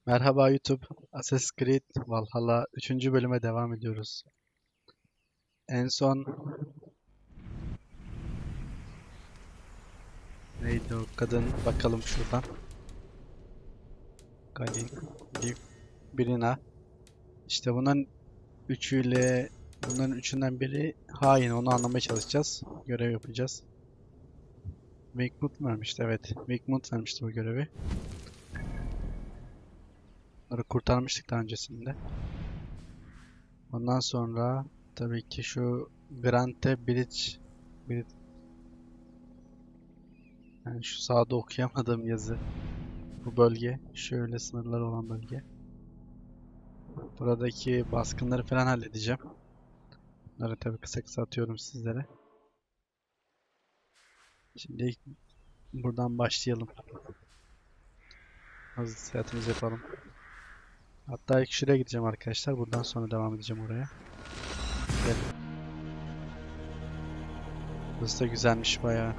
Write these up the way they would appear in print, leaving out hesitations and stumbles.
Merhaba YouTube, Assassin's Creed VALHALLA 3. bölüme devam ediyoruz. En son neydi o kadın, bakalım şuradan. Galin, Birina. İşte bunların bunların üçünden biri hain, onu anlamaya çalışacağız. Görev yapacağız. Wickmut vermişti, evet. Wickmut vermişti bu görevi. Bunları kurtarmıştık daha öncesinde. Ondan sonra tabii ki şu Grante Bridge, yani şu sağda okuyamadığım yazı. Bu bölge, şöyle sınırları olan bölge. Buradaki baskınları falan halledeceğim. Bunları tabii kısa kısa atıyorum sizlere. Şimdi ilk buradan başlayalım. Hızlı seyahatimizi yapalım. Hatta ilk şuraya gideceğim arkadaşlar. Buradan sonra devam edeceğim oraya. Gelin. Burası da güzelmiş bayağı.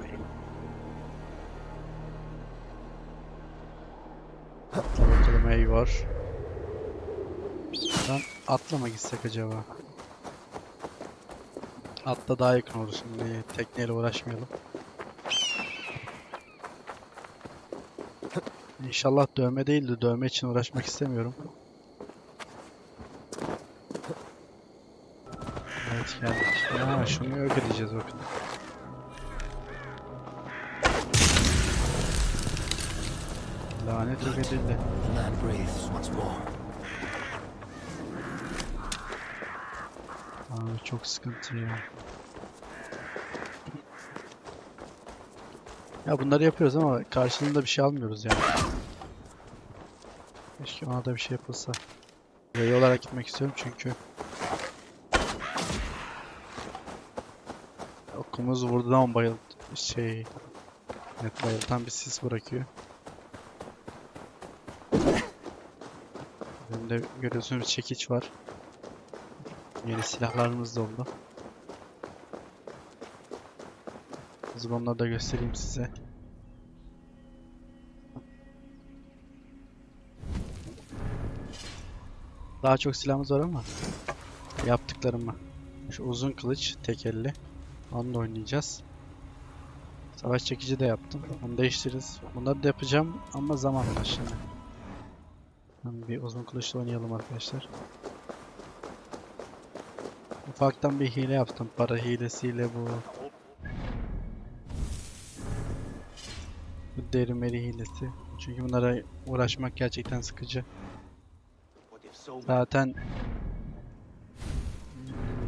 Atla bakalım Eivor. Buradan atla mı gitsek acaba? Atla daha yakın olur, şimdi tekneyle uğraşmayalım. İnşallah dövme değildi. Dövme için uğraşmak istemiyorum. Evet, geldik. Ya şunu yok edeceğiz, bakın. Lanet yok edildi. Abi çok sıkıntı ya. Ya bunları yapıyoruz ama karşılığında bir şey almıyoruz yani. Keşke ona da bir şey yapılsa. Yayı olarak gitmek istiyorum çünkü okumuz vurdu ama bayıltan bir sis bırakıyor. Önümde görüyorsunuz bir çekiç var. Yeni silahlarımız da oldu. Onları da göstereyim size. Daha çok silahımız var ama yaptıklarımı. Şu uzun kılıç, tek elle. Onu da oynayacağız. Savaş çekici de yaptım. Onu değiştiririz. Bunları da yapacağım ama zaman var şimdi. Bir uzun kılıçla oynayalım arkadaşlar. Ufaktan bir hile yaptım. Para hilesiyle bu derimeri hilesi. Çünkü bunlara uğraşmak gerçekten sıkıcı.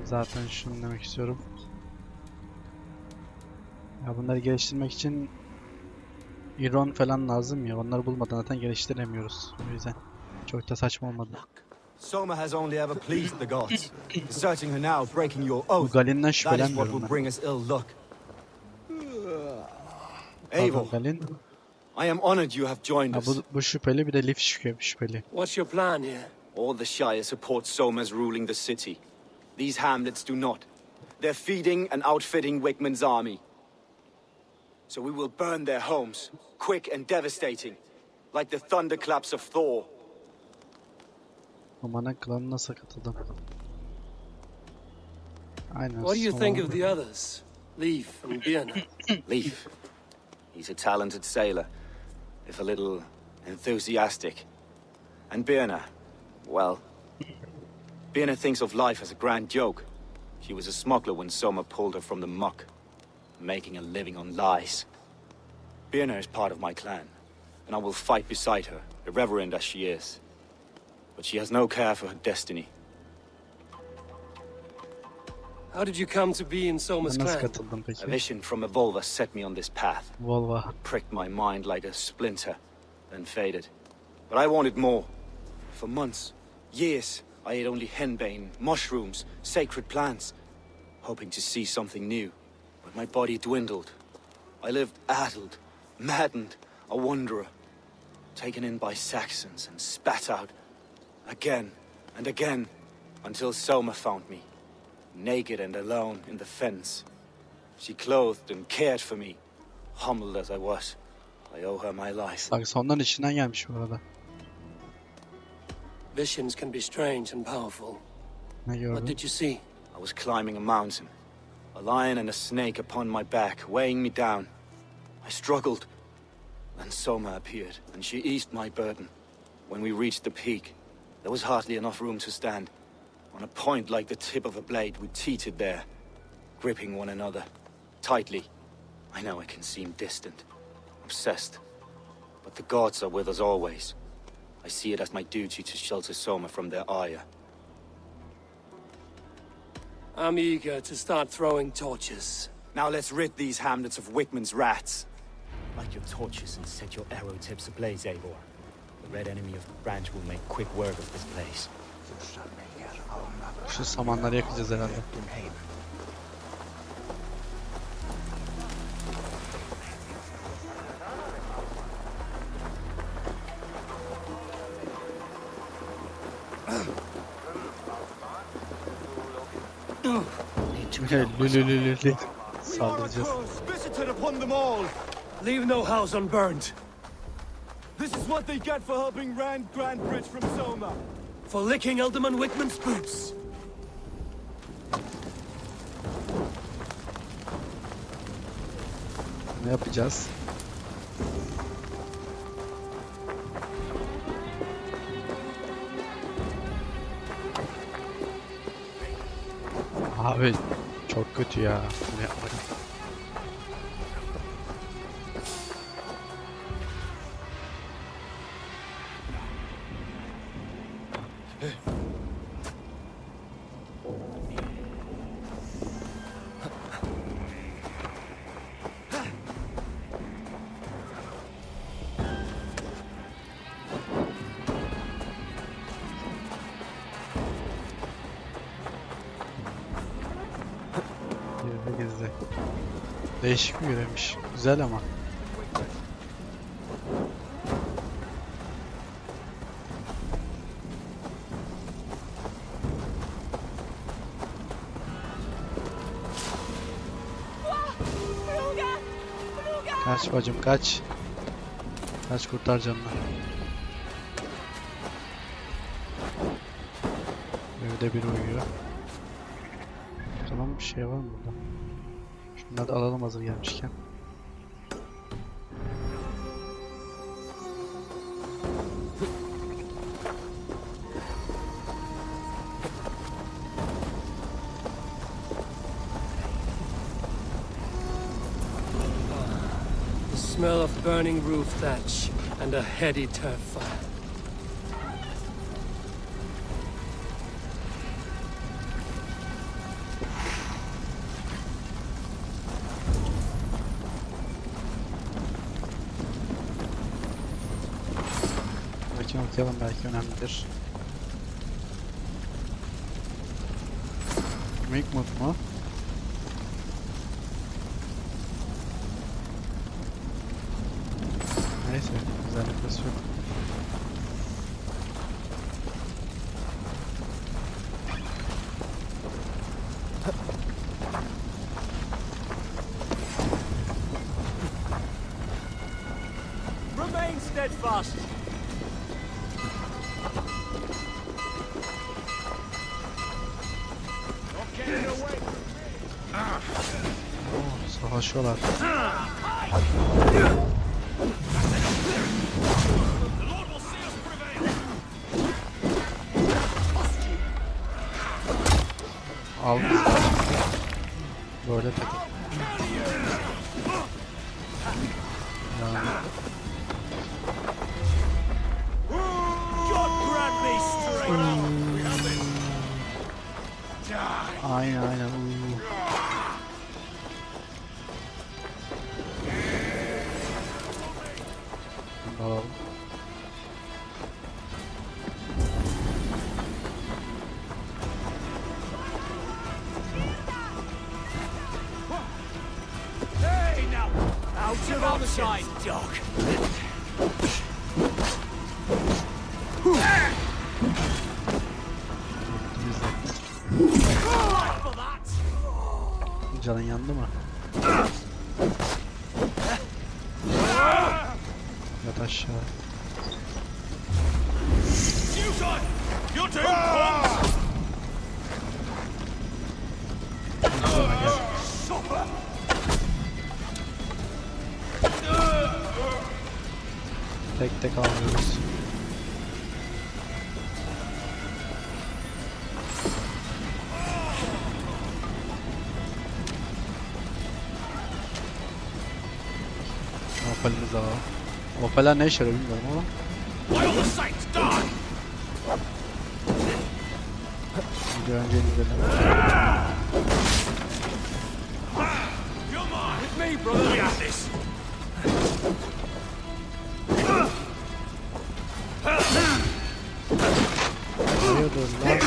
Zaten şunu demek istiyorum. Ya bunları geliştirmek için iron falan lazım ya. Onları bulmadan zaten geliştiremiyoruz. O yüzden çok da saçma olmadı. Soma has only ever pleased the gods. Deserting her now, breaking your oath. Bu Galin'den That is what şüphelenmiyorum will ben. bring us ill luck. Eivor, Galin. I am honored you have joined Ha, us. bu şüpheli, bir de Leaf şüpheli. What's your plan here? All the Shire support Soma's ruling the city. These hamlets do not. They're feeding and outfitting Wickman's army. So we will burn their homes, quick and devastating, like the thunderclaps of Thor. Roman'ın klanına nasıl katıldım? Aynen. What do you think of the others? Leaf and Birna? Leaf. He's a talented sailor, if a little enthusiastic. And Birna, well, Birna thinks of life as a grand joke. She was a smuggler when Soma pulled her from the muck, making a living on lies. Birna is part of my clan, and I will fight beside her, irreverent as she is. But she has no care for her destiny. How did you come to be in Soma's Nasıl clan? katıldım A peki? vision from a Volva set me on this path. Volva. It pricked my mind like a splinter, then faded. But I wanted more. For months, years, I ate only henbane, mushrooms, sacred plants, hoping to see something new. But my body dwindled. I lived addled, maddened, a wanderer, taken in by Saxons and spat out again and again, until Soma found me, naked and alone in the fens. She clothed and cared for me, humbled as I was. I owe her my life. Bak sonların içinden gelmiş bu arada. Visions can be strange and powerful. Ne What gördün? did you see? I was climbing a mountain. A lion and a snake upon my back, weighing me down. I struggled. Then Soma appeared, and she eased my burden. When we reached the peak, there was hardly enough room to stand. On a point like the tip of a blade, we teetered there, gripping one another, tightly. I know it can seem distant, obsessed, but the gods are with us always. I see it as my duty to shelter Soma from their ire. I'm eager to start throwing torches. Now let's rid these hamlets of Wickman's rats. Light your torches and set your arrow tips ablaze, Eivor. The red enemy of the branch will make quick work of this place. Şu samanları yakacağız herhalde. Lülülülülü. Saldıracağız. Visited upon them all. Leave no house unburned. This is what they get for helping Rand Grand Bridge from Soma. For licking Alderman Wickman's boots. Ne yapacağız? Abi çok kötü ya. Ne yapalım? Gizli. Değişik bir görevmiş. Güzel ama. Kaç bacım kaç. Kaç kurtar canını. Evde biri uyuyor. Tamam bir şey var mı burada? Şunları da alalım hazır gelmişken. The smell of burning roof thatch and a heady turf fire. Okuyalım belki önemlidir. Wickman mu? Neyse, güzel nefes yok. Remain steadfast. Savaşıyorlar. Almışlar. Böyle tabii. Yani. Aynen aynen. Alalım. Hey now, out to the other side, dog. Canın yandı mı? Yat aşağı. Tek tek alıyoruz. Opalimizi alalım. Opaller ne işe yarıyor bilmiyorum ama. Bir önce izleyelim. Hayırdır lan?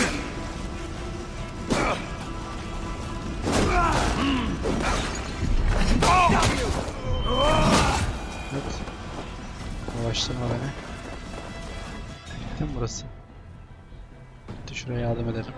Evet. Yavaştırma beni. Bitti mi burası? Bitti, şuraya yardım edelim.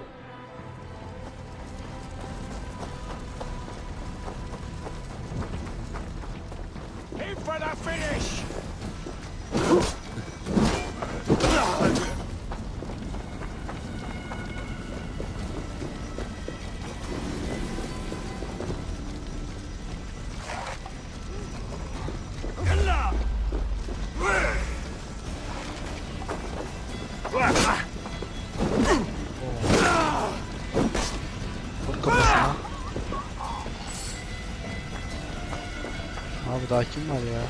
Abi daha kim var ya?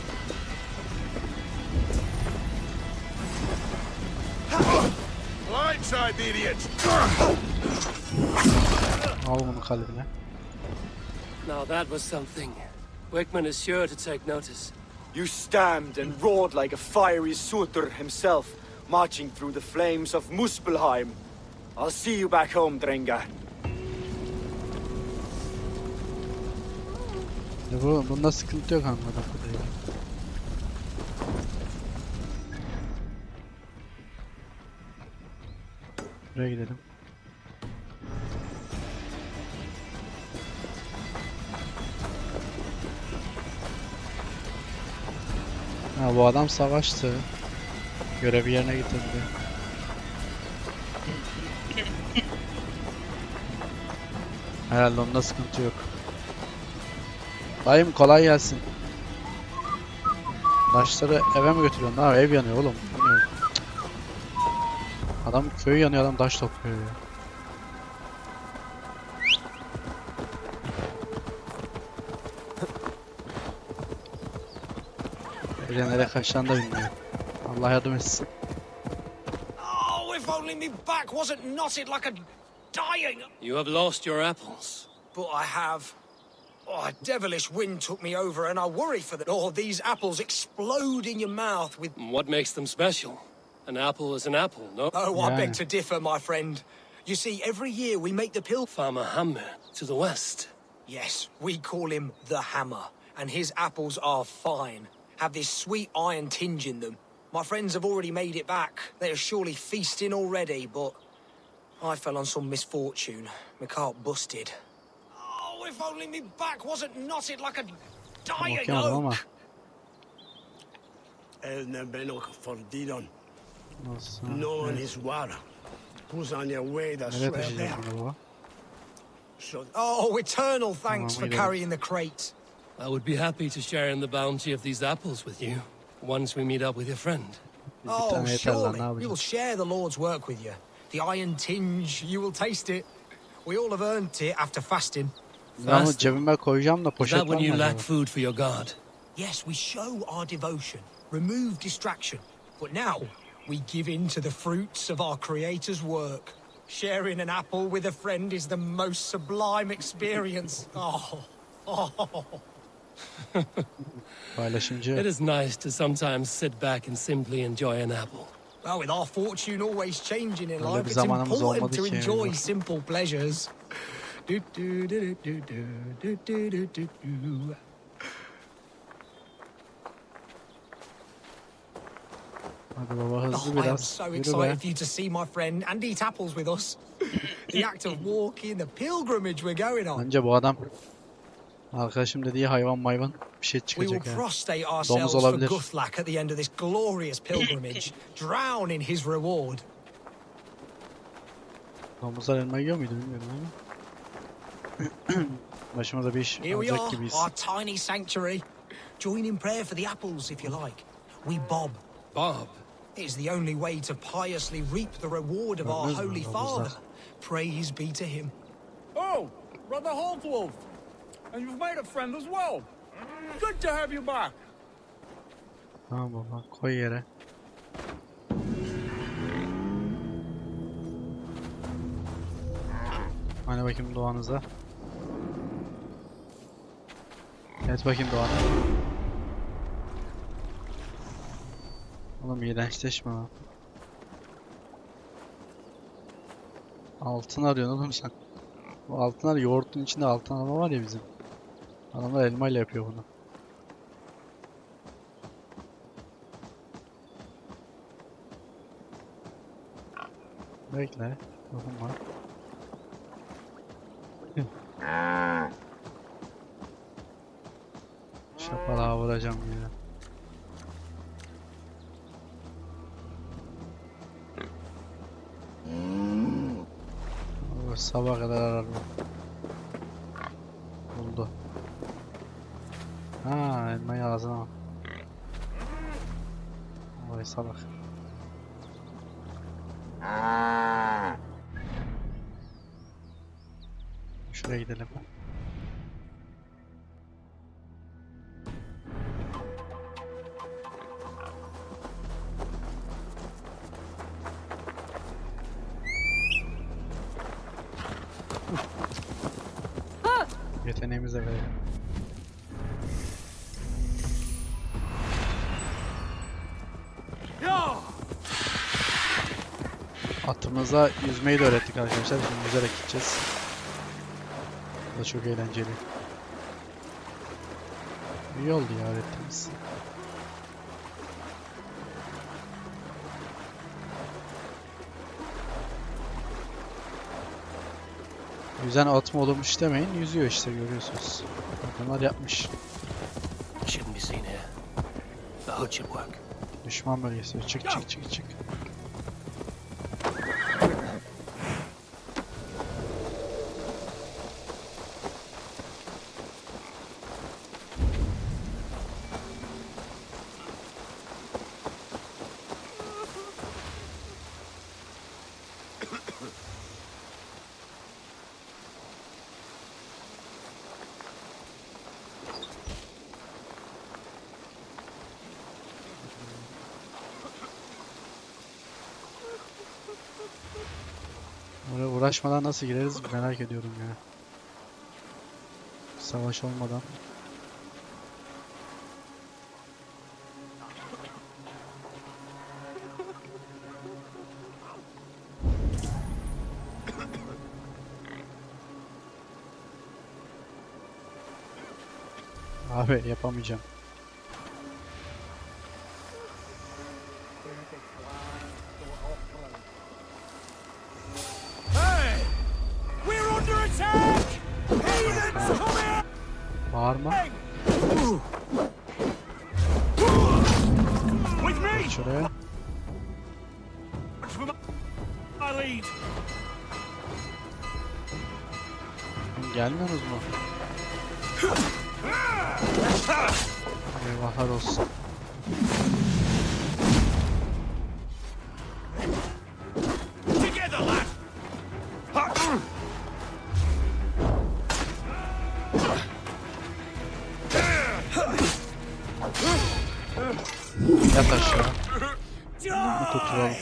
Al bunu kalbine. Now that was something. Wickman is sure to take notice. You stamped and roared like a fiery Surtur himself, marching through the flames of Muspelheim. I'll see you back home, Drenga. Bunda sıkıntı yok anladım kadarıyla. Buraya gidelim. Ha, bu adam savaştı. Görevi yerine getirdi. Herhalde onda sıkıntı yok. Dayım kolay gelsin. Taşları eve mi götürüyorsun? Ha, ev yanıyor oğlum. Adam köyü yanıyor, adam taş topluyor ya. Öyle nereye kaçacağını da bilmiyor. Allah yardım etsin. Oh, if only me back wasn't knotted like a dying. You have lost your apples. But I have. Oh, a devilish wind took me over, and I worry for the. Oh, these apples explode in your mouth with. What makes them special? An apple is an apple, no? Oh, I beg to differ, my friend. You see, every year we make the pill. Farmer Hammer to the west. Yes, we call him the Hammer, and his apples are fine. Have this sweet iron tinge in them. My friends have already made it back. They are surely feasting already, but I fell on some misfortune. My cart busted. Oh, if only me back wasn't knotted like a dying oak. No one is water. Who's on your way to swear there? Oh, eternal thanks for carrying the crate. I would be happy to share in the bounty of these apples with you, once we meet up with your friend. Oh, surely. We will share the Lord's work with you. The iron tinge, you will taste it. We all have earned it after fasting. Ben bunu cebime koyacağım da Is poşet that var when you mı lack acaba? food for your god? Yes, we show our devotion, remove distraction. But now, we give in to the fruits of our Creator's work. Sharing an apple with a friend is the most sublime experience. Oh. Paylaşımcı. It is nice to sometimes sit back and simply enjoy an apple. Well, with our fortune always changing in Öyle life, bir it's zamanımız important olmadı to ki. enjoy simple pleasures. Hadi baba hızlı Oh, I am biraz. so Yürü excited be. for you to see my friend and eat apples with us. The act of walking, the pilgrimage we're going on. Bence bu adam arkadaşım dediği hayvan mayvan bir şey We will çıkacak ya. prostrate Domuz ourselves for olabilir. Guthlak at the end of this glorious pilgrimage, drown in his reward. Domuzlar elma yiyor muydu bilmiyorum ama. Başımıza bir iş Here we olacak are, gibiyiz. our tiny sanctuary. Join in prayer for the apples if you like. We bob. Bob. It's the only way to piously reap the reward of our Gördünüz mü Holy domuzlar? Father. Praise be to him. Oh, Brother Holtwolf. And you've made a friend as well. Good to have you back. Tamam baba, koy yere. Hani bakayım duanıza. Evet bakayım duanı. Oğlum iğrençleşme lan. Altın arıyorsun oğlum sen. Bu altınlar yoğurtun içinde altın alma var ya bizim. Adamlar elmayla yapıyor bunu. Bekle. Dokunma. Şapalığa vuracağım ya. Sabah kadar arar bu. Buldu. Ha, elmayı ağzına al. Vay salak. Şuraya gidelim. Yeteneğimize verelim. Atımıza yüzmeyi de öğrettik arkadaşlar. Şimdi yüzerek gideceğiz. Bu da çok eğlenceli. İyi oldu ya öğrettiğimiz. Yüzen at mı olurmuş demeyin. Yüzüyor işte görüyorsunuz. Bunlar yapmış. Shouldn't be seen here. The hood should work. Düşman bölgesi. Çık çık çık çık. Oraya uğraşmadan nasıl gireriz merak ediyorum ya. Savaş olmadan. Abi yapamayacağım. Bağırma. Geç şuraya. Gelmiyorsunuz mu? Eyvahlar olsun. Yat aşağı. Bunu tuturalım.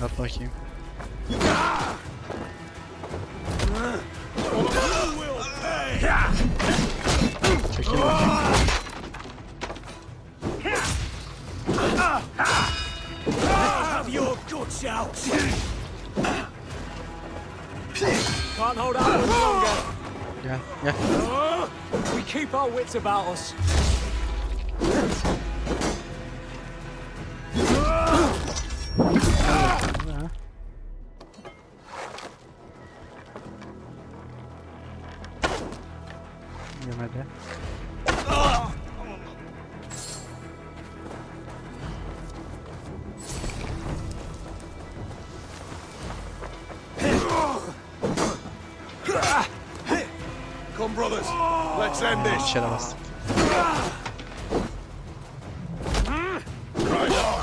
Yat bakayım. Çekil bakayım. Can't hold out any longer. Gel gel. We keep our wits about us. Ha. Yemedi. Come, brothers. Let's end this. İçeri bastık. Right on.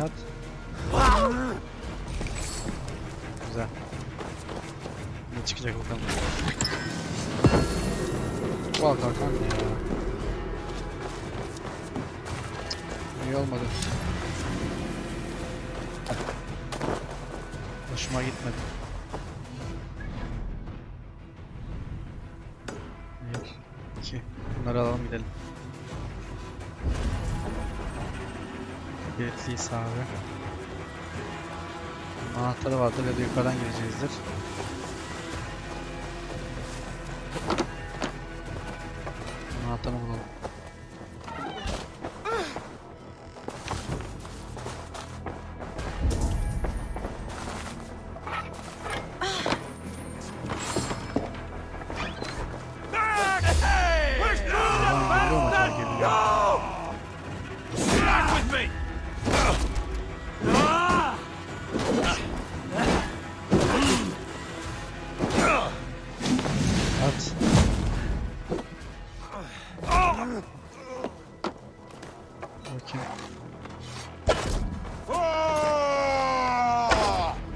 Yat. Güzel. Ne çıkacak bakalım. Vay kalkan ya. İyi olmadı. Hoşuma gitmedi. Bir, iki. Bunları alalım gidelim. Gerekliyse abi. Anahtarı vardır ya da yukarıdan gireceğizdir. Anahtarını bulalım.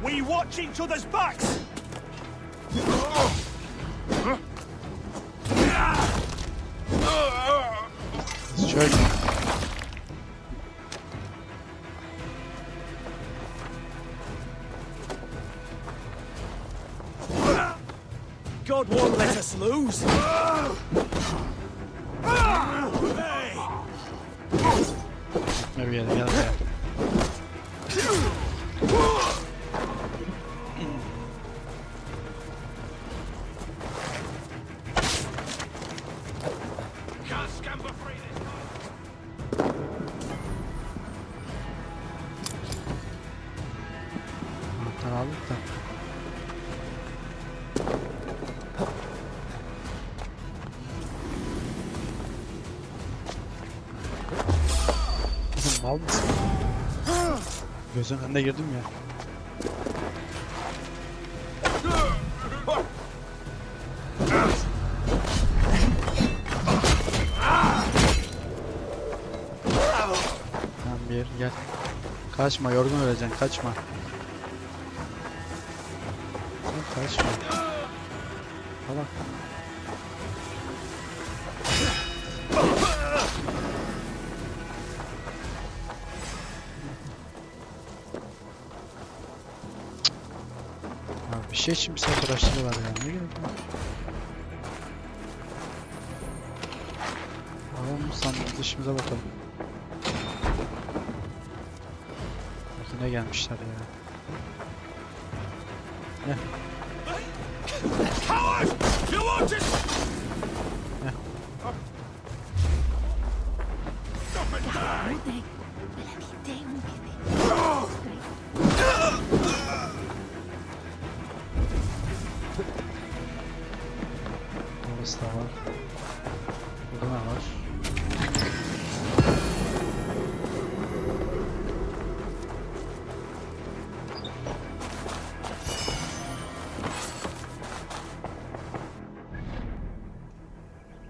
We watch each other's backs. Şöyle. God won't let us lose. Gitme bir yere, gel buraya. Anahtar aldık da. Mal mısın? Gözün önüne girdim ya. Tamam bir gel. Kaçma, yorgun öleceksin, kaçma. Sen kaçma. Tamam. Bir şey için bir saat uğraştırıyorlar ya. Ne gerek var? Alalım sandık dışımıza bakalım. Yine gelmişler ya. Ne? Howard! You want it? Ne? Stop it, die! Orası da var. Burada ne var?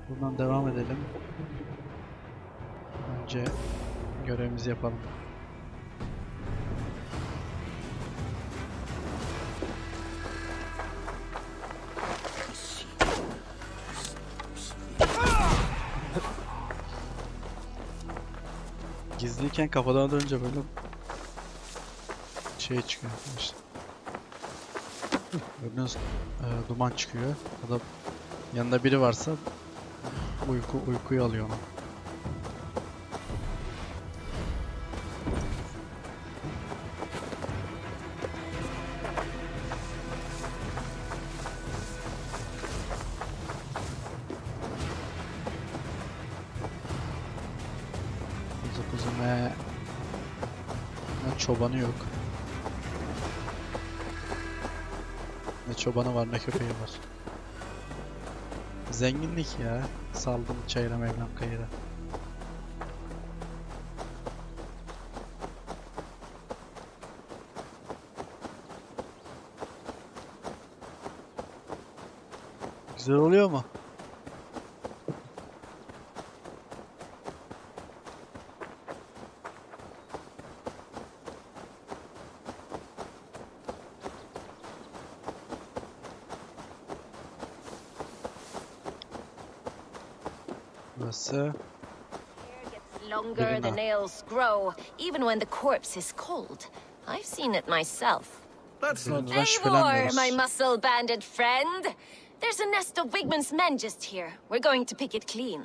Buradan devam edelim. Önce görevimizi yapalım. Gizliyken kafadan dönünce böyle şey çıkıyor arkadaşlar. Gördüğünüz duman çıkıyor. Ya da yanında biri varsa uykuyu alıyor onu. Ne çobanı yok. Ne çobanı var ne köpeği var. Zenginlik ya. Saldım çayıra mevlam kayıra. Güzel oluyor mu? Burası. Longer, the nails grow, even when the corpse is cold. I've seen it myself. That's not... Rush falan Eivor, diyorlar. my muscle-banded friend. There's a nest of Wigman's men just here. We're going to pick it clean.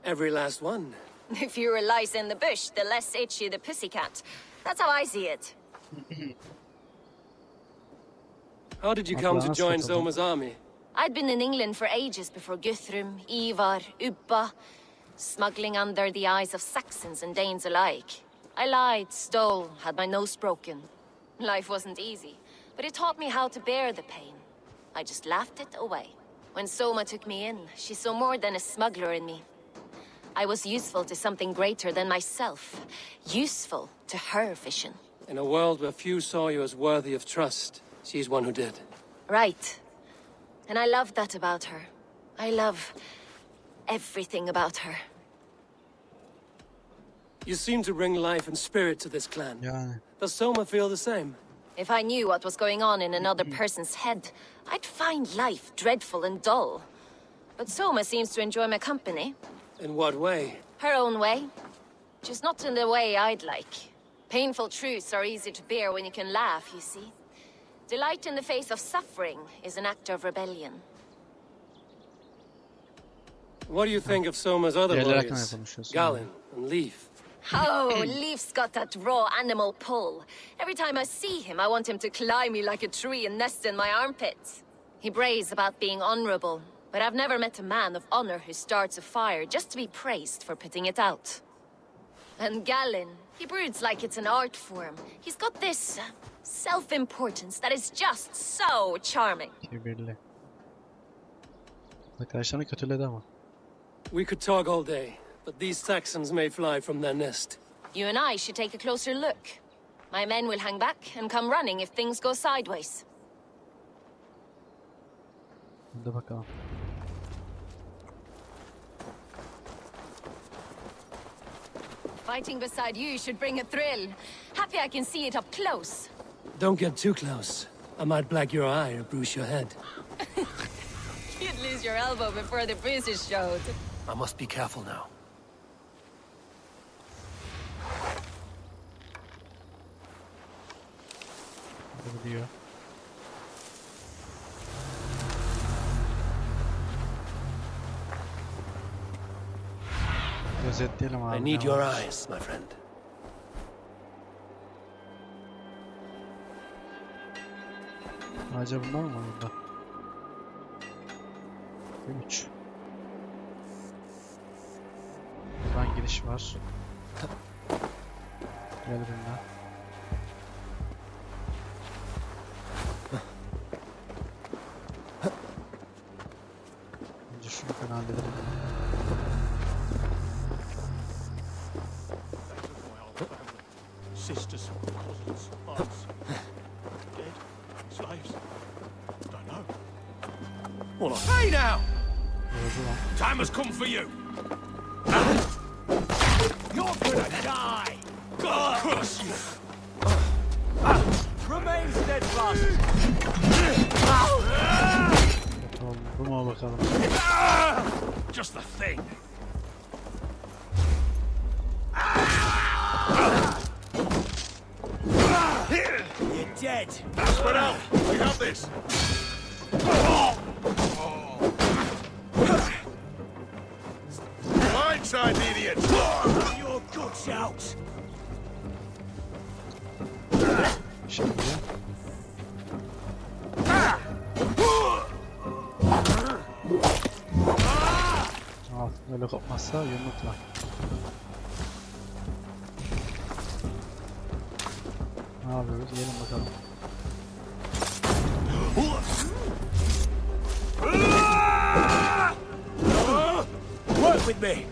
Every last one. The fewer lice in the bush, the less itchy the pussycat. That's how I see it. How did you come to Atlas join katıldım. Zoma's army? I'd been in England for ages before Guthrum, Ivar, Ubba, smuggling under the eyes of Saxons and Danes alike. I lied, stole, had my nose broken. Life wasn't easy, but it taught me how to bear the pain. I just laughed it away. When Soma took me in, she saw more than a smuggler in me. I was useful to something greater than myself. Useful to her vision. In a world where few saw you as worthy of trust, she's one who did. Right. And I love that about her. I love everything about her. You seem to bring life and spirit to this clan. Yani. Does Soma feel the same? If I knew what was going on in another person's head, I'd find life dreadful and dull. But Soma seems to enjoy my company. In what way? Her own way. Just not in the way I'd like. Painful truths are easy to bear when you can laugh, you see. Delight in the face of suffering is an act of rebellion. What do you think of Soma's other Değerli hakkında warriors? konuşuyorsun. Galen and Leaf. Oh, Leaf's got that raw animal pull. Every time I see him, I want him to climb me like a tree and nest in my armpits. He brays about being honorable, but I've never met a man of honor who starts a fire just to be praised for putting it out. And Galen, he broods like it's an art form. He's got this self-importance that is just so charming. Kibirli. Arkadaşlarını kötüledi ama. We could talk all day, but these Saxons may fly from their nest. You and I should take a closer look. My men will hang back and come running if things go sideways. Hadi bakalım. Fighting beside you should bring a thrill. Happy I can see it up close. Don't get too close. I might black your eye or bruise your head. You'd lose your elbow before the bruises showed. I must be careful now. Hadi diyor. Gözetleyelim abi. I need ne your var? eyes, my friend. Acaba bunlar mı var burada? 3. Buradan giriş var. Gel bundan. Önce şunu ben halledelim. Sisters, cousins, aunts, dead, slaves. Don't know. Well, hey now! Yorucu lan. Time has come for you. You're gonna die. God curse you. Remain steadfast. Bakalım, bu mu bakalım. Just the thing. You're dead. Spread out. We have this. Blindside, idiot. Your guts out. Şimdi. Al, öyle kopmazsa yumrukla. Ne yapıyoruz? Gelin bakalım. Work with me.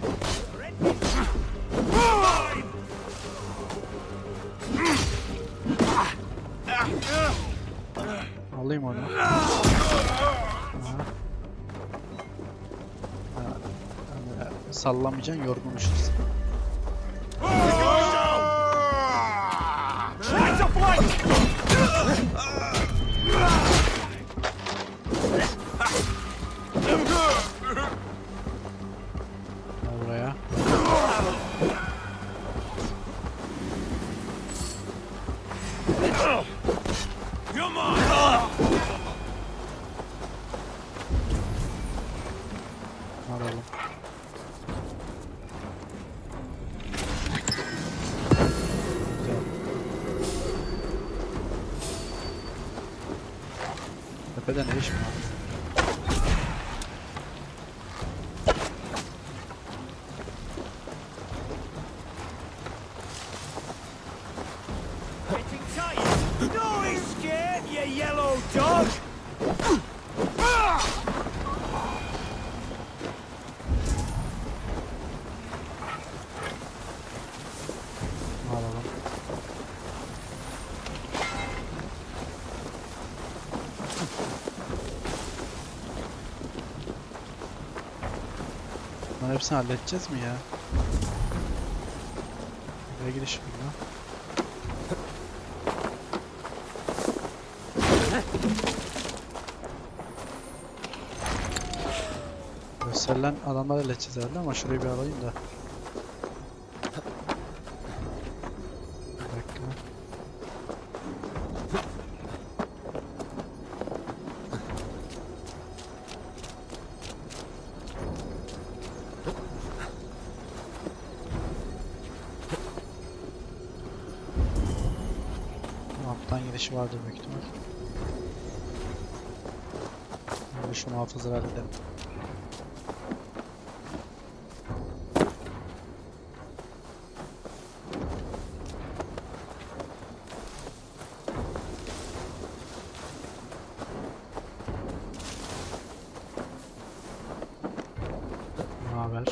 Alayım onu. Aha. sallamayacaksın, yorgunmuşuz. Buraya. Come on! Alalım. Güzel. Tepeden ne iş mi var? Getting tight! No escape, you yellow dog! Alalım. Bunların hepsini halledeceğiz mi ya? Buraya giriş burada. Gösterilen adamları halledeceğiz herhalde ama şurayı bir alayım da. Bir dakika. Alttan girişi vardır büyük ihtimal. Şimdi şu muhafızları halledelim. Ne haber?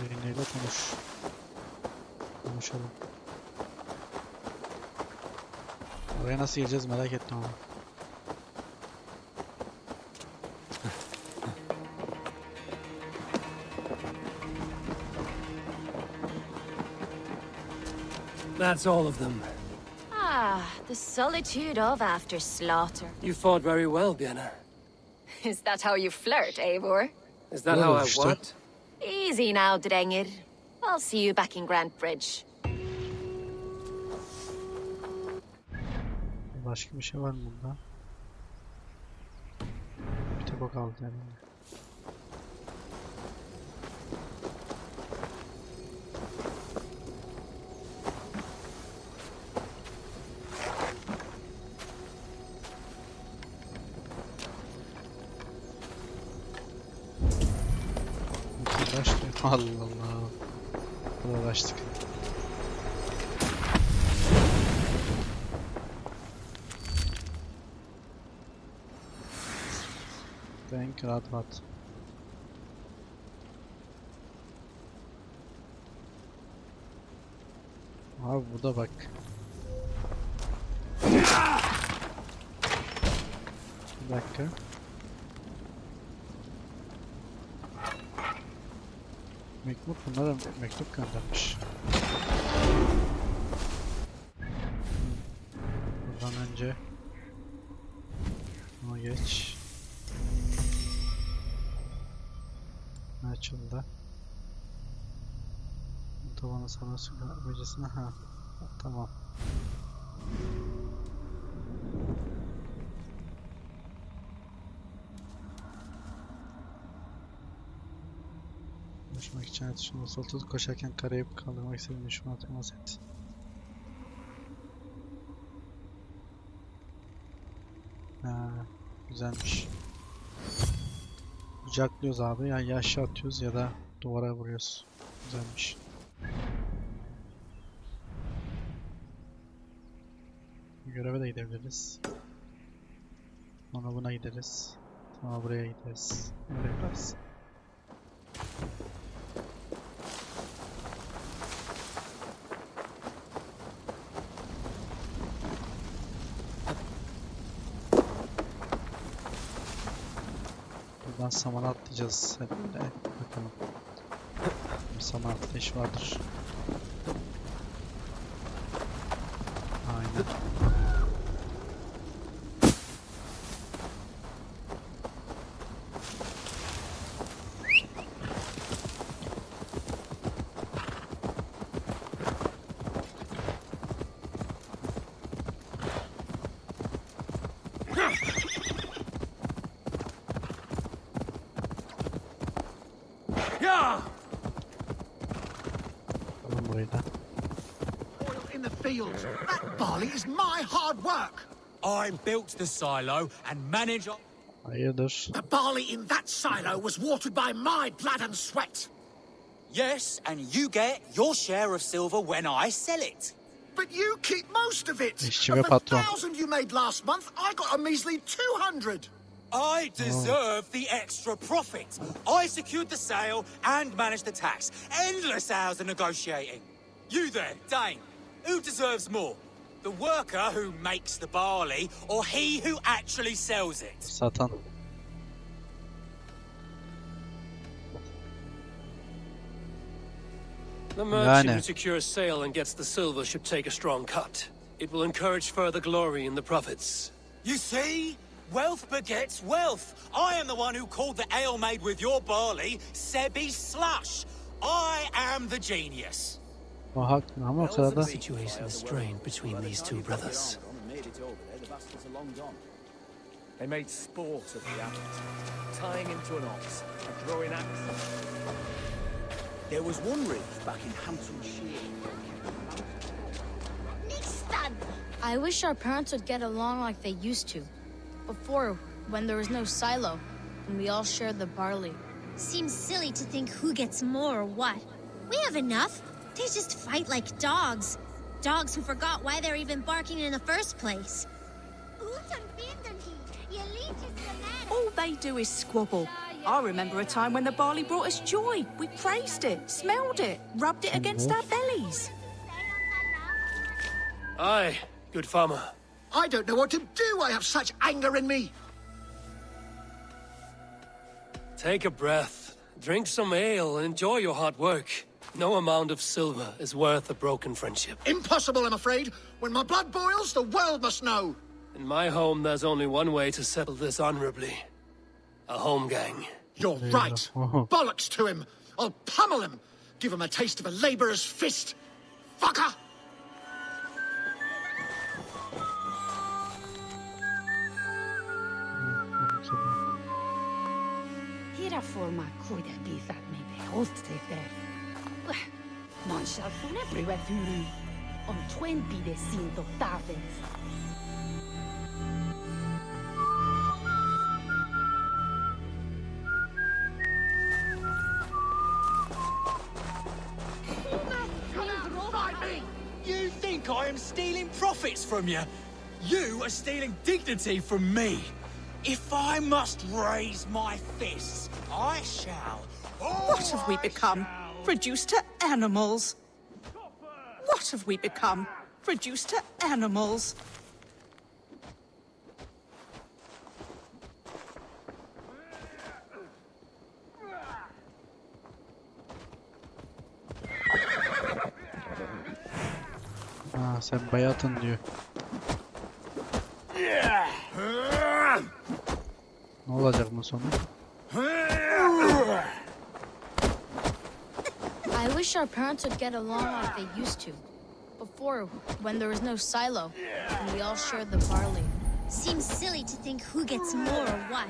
Biriyle konuşalım. Oraya nasıl gireceğiz merak ettim ama. That's all of them. Ah, the solitude of after slaughter. You fought very well, Beni. Is that how you flirt, Eivor? Is that how I işte. what? Easy now, Drengir. I'll see you back in Grand Bridge. Başka bir şey var mı burada? Bir tek o kaldı yani. Uğraştık. Allah Allah. Uğraştık. Denk rahat. Abi burada bak. Bir dakika. Mektup bunlara mektup göndermiş. Buradan önce bunu geç. Açıldı. Tavanı sana öncesine ha. Tamam. Konuşmak için atışını sol tut, koşarken karayıp kaldırmak istediğin düşmanı temas et. Ha, güzelmiş. Kucaklıyoruz abi, ya aşağı atıyoruz ya da duvara vuruyoruz. Güzelmiş. Göreve de gidebiliriz. Sonra buna gideriz. Sonra buraya gideriz. Öyle yaparız. Buradan saman atlayacağız herhalde. Bakalım. Bir saman atlayış vardır. Aynen. Alın burayı da. Oil in the fields. That barley is my hard work. I built the silo and manage. Hayırdır? The barley in that silo was watered by my blood and sweat. Yes, and you get your share of silver when I sell it. But you keep most of it. İşçi ve Of the patron. 1,000 you made last month, I got a measly 200. I deserve the extra profit. I secured the sale and managed the tax. Endless hours of negotiating. You there, Dane, who deserves more? The worker who makes the barley, or he who actually sells it? Satan. The merchant Yani. who secures sale and gets the silver should take a strong cut. It will encourage further glory in the profits. You see? Wealth begets wealth. I am the one who called the ale made with your barley Sebi slush. I am the genius. O haklı ama o sırada The situation is strained between these two brothers. They made sport of the apples, tying into an ox and throwing axes. There was one ridge back in Hamptonshire. I wish our parents would get along like they used to. Before, when there was no silo, and we all shared the barley. Seems silly to think who gets more or what. We have enough. They just fight like dogs. Dogs who forgot why they're even barking in the first place. All they do is squabble. I remember a time when the barley brought us joy. We praised it, smelled it, rubbed it against our bellies. Aye, good farmer. I don't know what to do. I have such anger in me. Take a breath, drink some ale, and enjoy your hard work. No amount of silver is worth a broken friendship. Impossible, I'm afraid. When my blood boils, the world must know. In my home, there's only one way to settle this honorably. A home gang. You're right. Bollocks to him. I'll pummel him. Give him a taste of a labourer's fist. Fucker! Hira forma kuida pisat me behoste there. Man shall soon everywhere through. On 20 de cinto taves. You think I am stealing profits from you? You are stealing dignity from me. If I must raise my fists, I shall. What have we become? Reduced to animals. What have we become? Reduced to animals. Ha, sen bayatın diyor. Ne olacak bunun sonu? I wish our parents would get along like they used to. Before, when there was no silo, and we all shared the barley. Seems silly to think who gets more or what.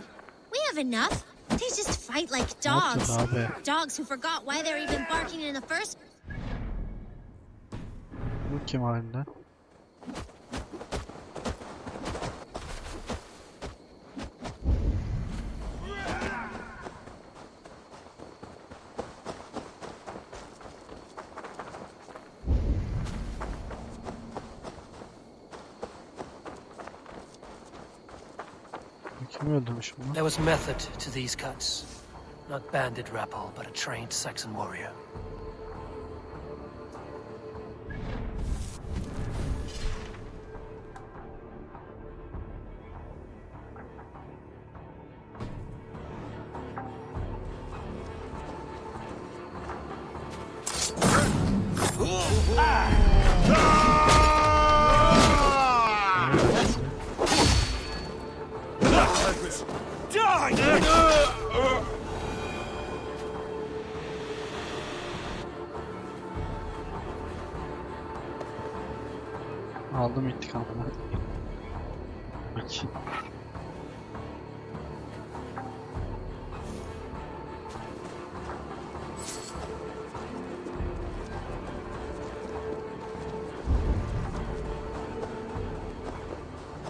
We have enough. They just fight like dogs. Dogs who forgot why they're even barking in the first. Bu kim halinde? Kim öldürmüş bunu? There was method to these cuts. Not bandit rabble, but a trained Saxon warrior. Aldım intikamını. Peki.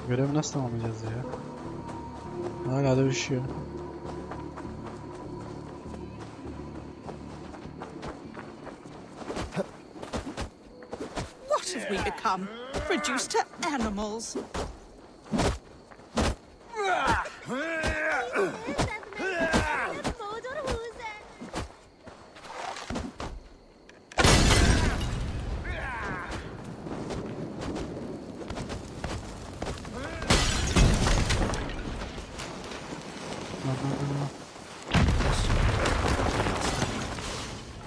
Görevi nasıl tamamlayacağız ya? Hala da üşüyor. What have we become? Reduced to animals.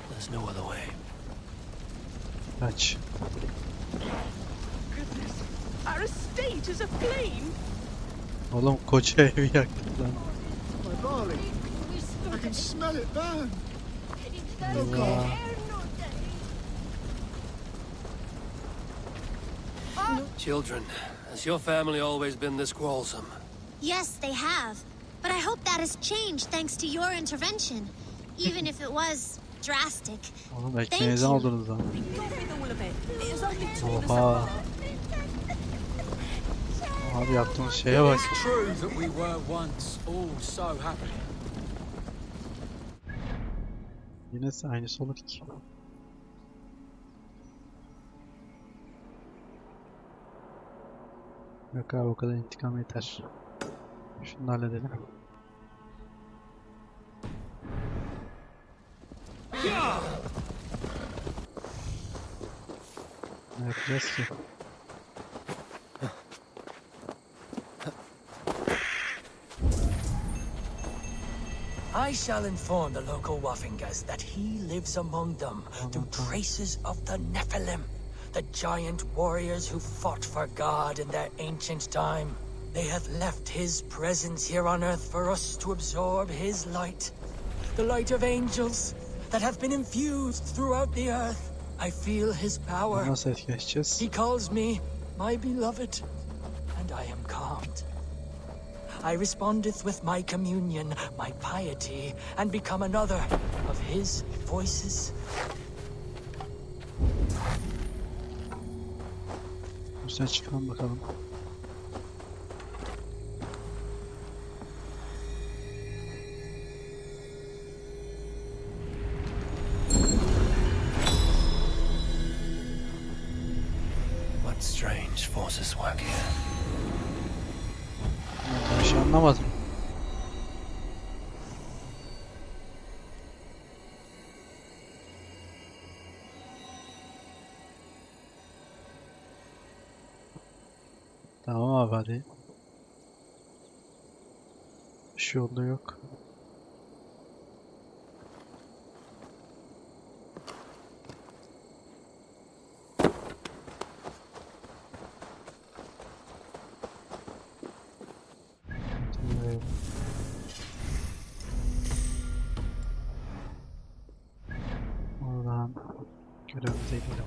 There's no other way. Kaç. Goodness, our estate is aflame. Oğlum koca evi yaktık lan. My barley. I can smell it burn. Allah. Children, has your family always been this quarrelsome? Yes, they have. But I hope that has changed thanks to your intervention. Even if it was drastic. Oğlum ekmeğinizden aldınız lan. Oha. Abi yaptığınız şeye bak. It's true that we were once all so happy. Yine aynısı olur ki. Yok abi o kadar intikam yeter. Şunu halledelim. Ne yapacağız ki? I shall inform the local Waffingers that he lives among them through traces of the Nephilim, the giant warriors who fought for God in their ancient time. They have left his presence here on earth for us to absorb his light, the light of angels that have been infused throughout the earth. I feel his power. Nasıl etkileşeceğiz? He calls me my beloved, and I am calmed. I respondeth with my communion, my piety, and become another of his voices. Üstüne çıkalım bakalım. What strange forces work here? Ben bir şey anlamadım. Tamam abi hadi. Bir şey oldu yok. Oradan görevimize gidelim.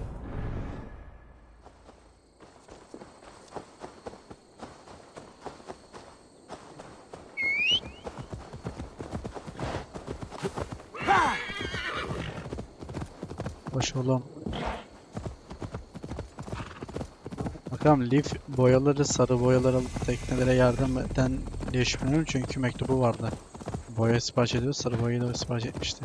Hoş oğlum. Bakalım Leaf boyaları, sarı boyaları teknelere yardım eden diye şüpheleniyorum çünkü mektubu vardı. Boya sipariş ediyor, sarı boyayı da sipariş etmişti.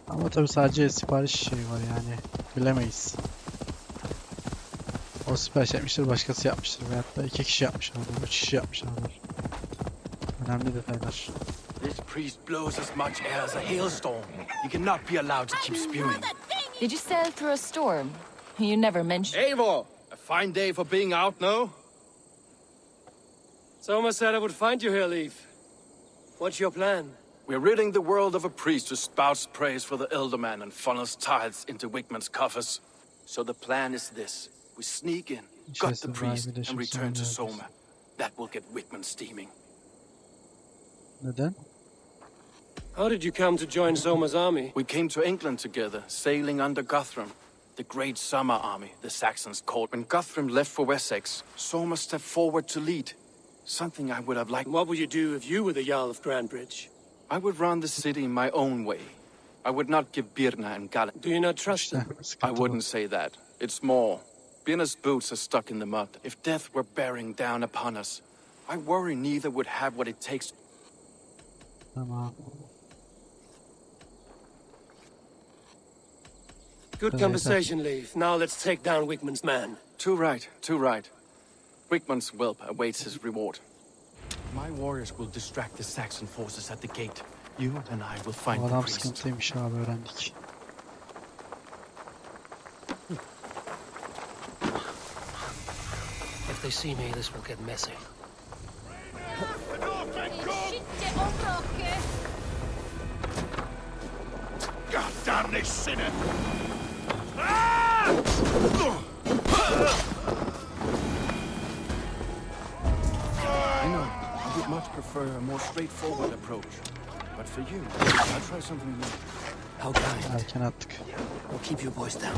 Ama tabi sadece sipariş şey var yani bilemeyiz. O sipariş etmiştir, başkası yapmıştır veyahut da 2 kişi yapmışlardır, 3 kişi yapmışlardır. Önemli detaylar. This priest blows as much air as a hailstorm. You cannot be allowed to keep spewing. Did you sail through a storm? You never mentioned. Eivor! A fine day for being out, no? Soma said I would find you here, Leaf. What's your plan? We're ridding the world of a priest who spouts praise for the elderman and funnels tithes into Wigman's coffers. So the plan is this. We sneak in, gut the priest, and return to Soma. That will get Wigman steaming. Neden? How did you come to join Soma's army? We came to England together, sailing under Guthrum. The great summer army, the Saxons called. When Guthrum left for Wessex, Soma stepped forward to lead. Something I would have liked. What would you do if you were the Jarl of Grandbridge? I would run the city my own way. I would not give Birna and Gallen. Do you not trust them? I wouldn't say that. It's more. Birna's boots are stuck in the mud. If death were bearing down upon us, I worry neither would have what it takes. Tamam. Good conversation, Leaf. Now let's take down Wigman's man. Too right, too right. Wigman's whelp awaits his reward. My warriors will distract the Saxon forces at the gate. You and I will find the Adam priest. sıkıntıymış abi, öğrendik. If they see me, this will get messy. God damn this sinner! I know. I would much prefer a more straightforward approach. But for you, I'll try something new. How kind. Erken attık. We'll keep you boys down.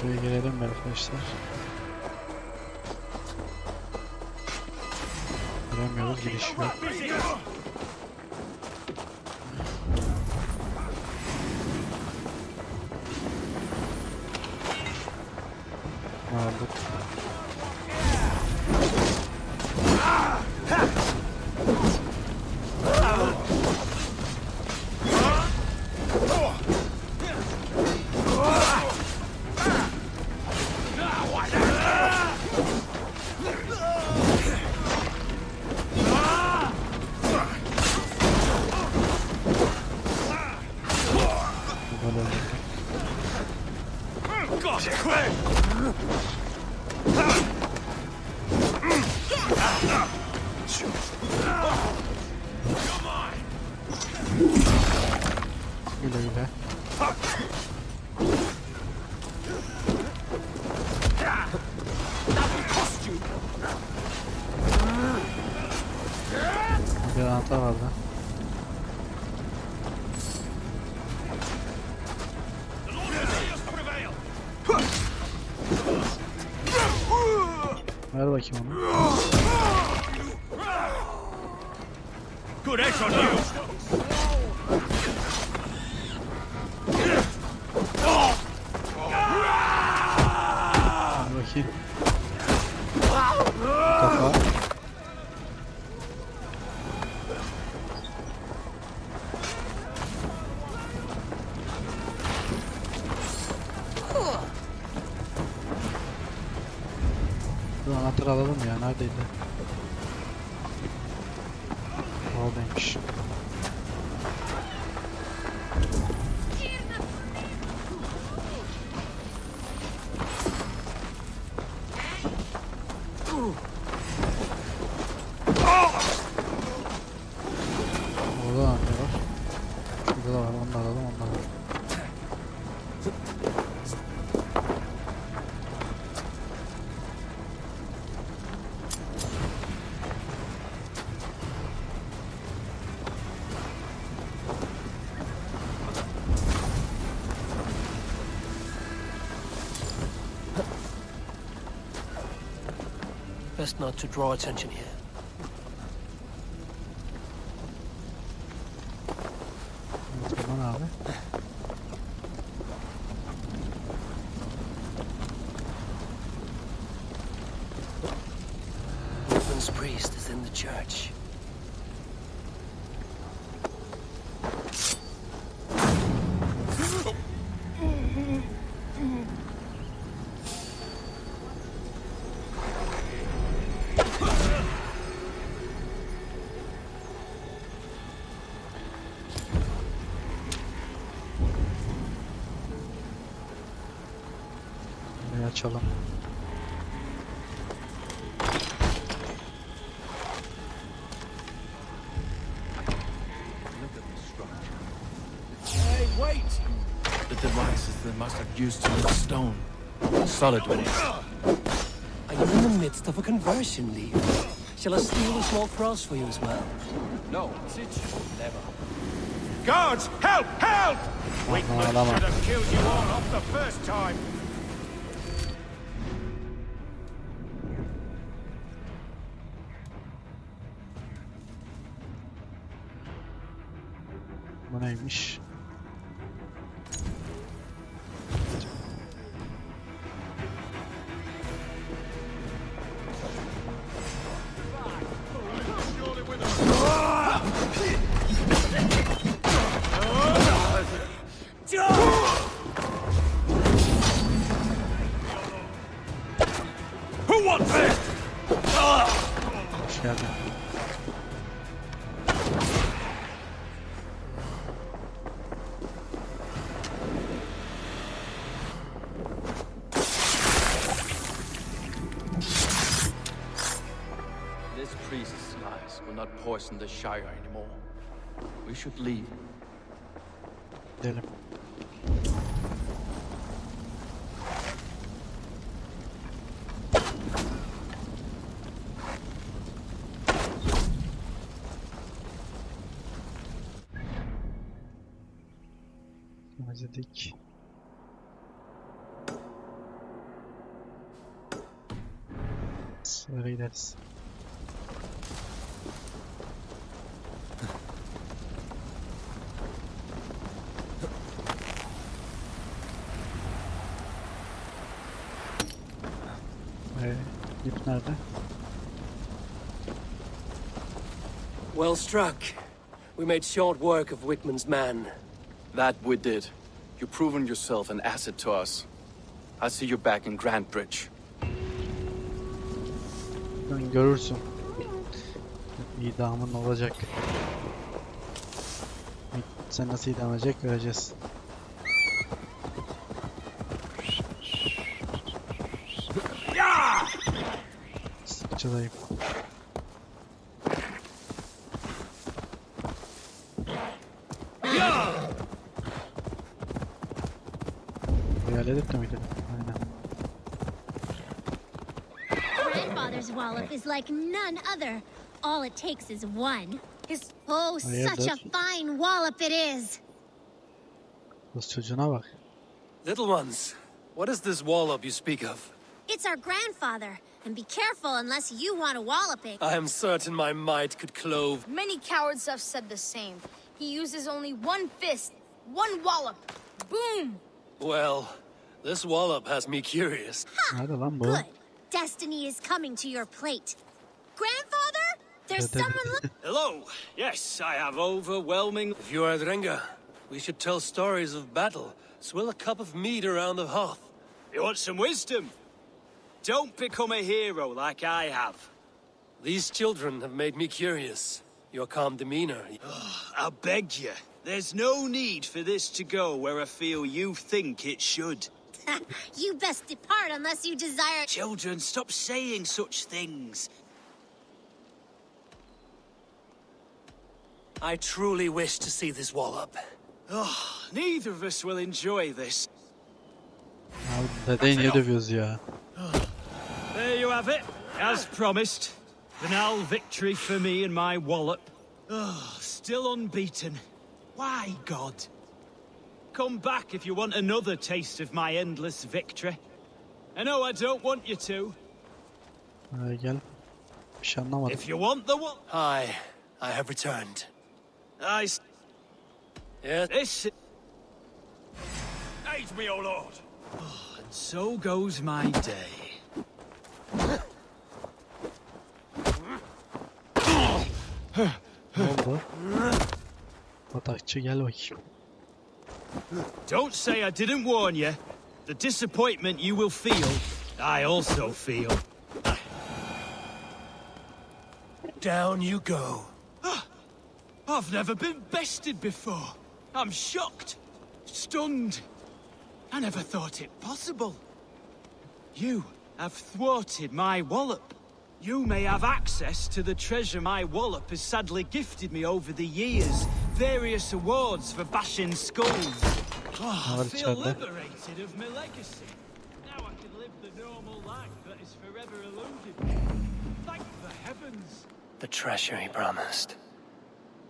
Buraya gelelim mi arkadaşlar? Giremiyoruz, giriş yok. Aldık. Güle güle. Bir anahtar vardı. Ver bakayım onu. Good edge on you! Ver bakayım. Kafa. Dur anahtarı alalım ya, neredeydi? Oradaymış. Orada anahtar var. Şurada da var, onu da alalım, onu da alalım. Best not to draw attention here. Tamam abi. Wigman's priest is in the church. açalım. Hey, wait! The devices they must have used to make stone. Solid ones. Are you in the midst of a conversion, Lee? Shall I steal a small cross for you as well? No. Never. Guards, help! Help! Wickman Adama. should have killed you all off the first time. Bu neymiş? Who wants it? Hoş geldin. This priest's lies will not poison the Shire anymore. We should leave. Gidelim. Temizledik. Sonra gideriz. İp nerede? Well struck. We made short work of Wickman's man. That we did. You've proven yourself an asset to us. I'll see you back in Grantbridge. Sen görürsün. İdamın olacak. Sen nasıl idam edecek göreceğiz. Sıkçadayım. Hayal de miydi? Aynen. Grandfather's wallop is like none other. All it takes is one. His Oh, such a fine wallop it is. Kız çocuğuna bak. Little ones, what is this wallop you speak of? It's our grandfather, and be careful unless you want a walloping. I am certain my might could clove. many cowards have said the same. He uses only one fist, one wallop. Boom! Well, this wallop has me curious. Nerede lan bu? Good. Destiny is coming to your plate. Grandfather? There's someone Hello. Yes, I have overwhelming... If you are Drenga, we should tell stories of battle. Swill a cup of mead around the hearth. You want some wisdom? Don't become a hero like I have. These children have made me curious. Your calm demeanor. I beg you. There's no need for this to go where I feel you think it should. You best depart unless you desire... Children, stop saying such things. I truly wish to see this wallop. Oh, neither of us will enjoy this. Abi dedeyi niye dövüyoruz ya? There you have it, as promised. Banal victory for me and my wallop. Oh, still unbeaten. Why, God? Come back if you want another taste of my endless victory. I know I don't want you to. Gel. Bir şey anlamadım. If you want the wallop... I have returned. Yeah, this... Aid me, O Lord. Oh, and so goes my day. Ne oldu? Batakçı gel bakayım. Don't say I didn't warn you. The disappointment you will feel, I also feel. Down you go. I've never been bested before. I'm shocked, stunned. I never thought it possible. You have thwarted my wallop. You may have access to the treasure my wallop has sadly gifted me over the years. Various awards for bashing skulls. Oh, I feel liberated of my legacy. Now I can live the normal life that is forever eluded me. Thank the heavens. The treasure he promised.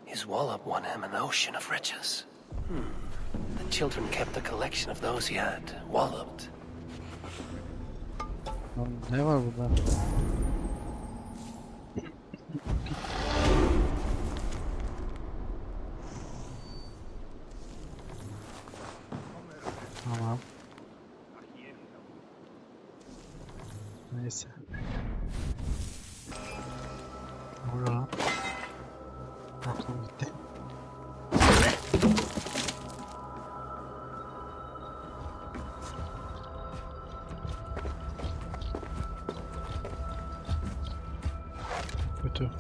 His wallop won him an ocean of riches. The children kept a collection of those he had walloped. Ne var burada? Tamam. Neyse. Burada. Aklım gitti. Kötü.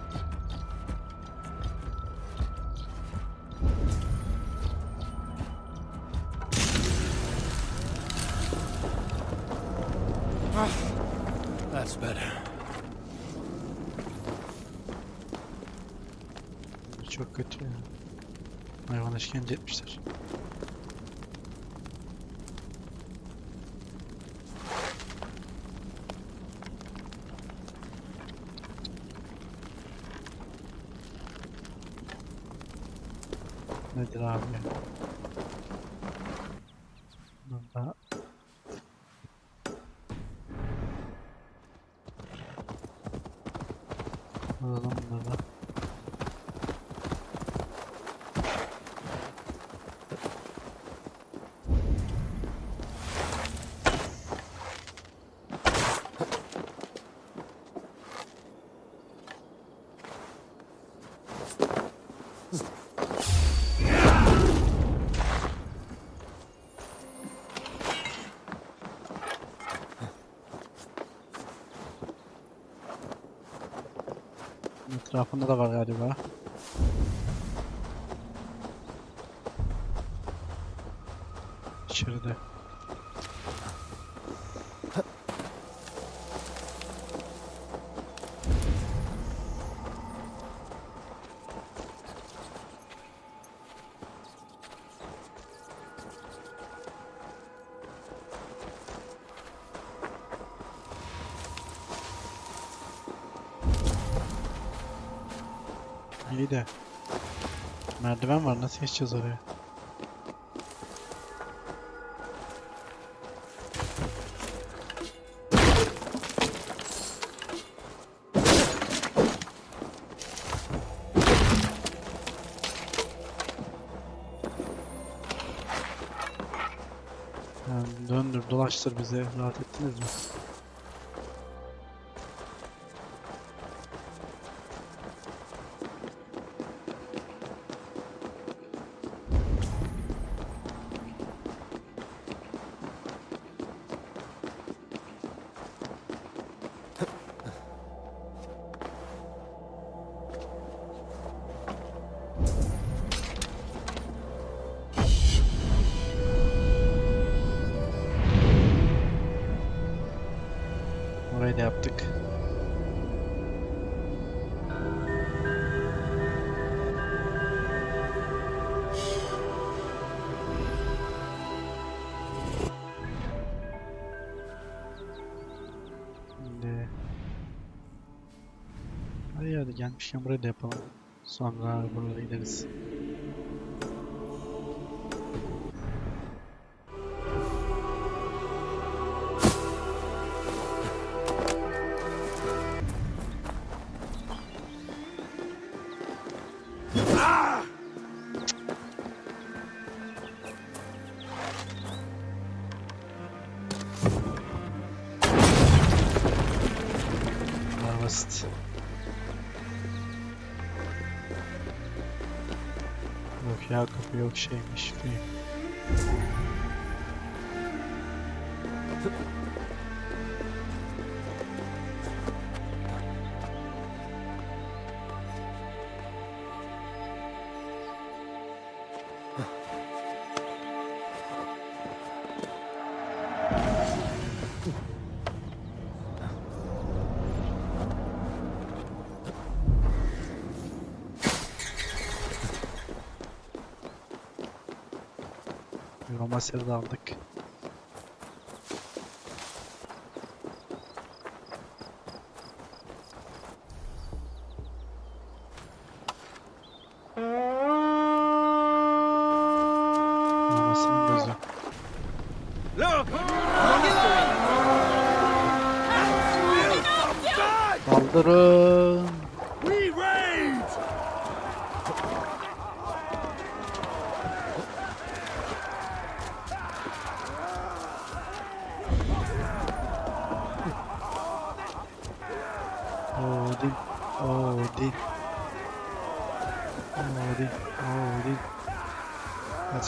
That's better. Çok kötü ya. Hayvana işkence etmişler. Nedir abi? Burada alalım burada. Etrafında da var galiba. İçeride. İyi de merdiven var, nasıl geçeceğiz oraya? Yani döndür dolaştır bize, rahat ettiniz mi? Orayı da yaptık. Şimdi hadi gelmişken burayı da yapalım. Sonra buralara gideriz. Basit. Yok ya, kapı yok, şeymiş. Roma seri de aldık. Romasının gözü. Kaldırın. Odin, Odin, Odin, Odin.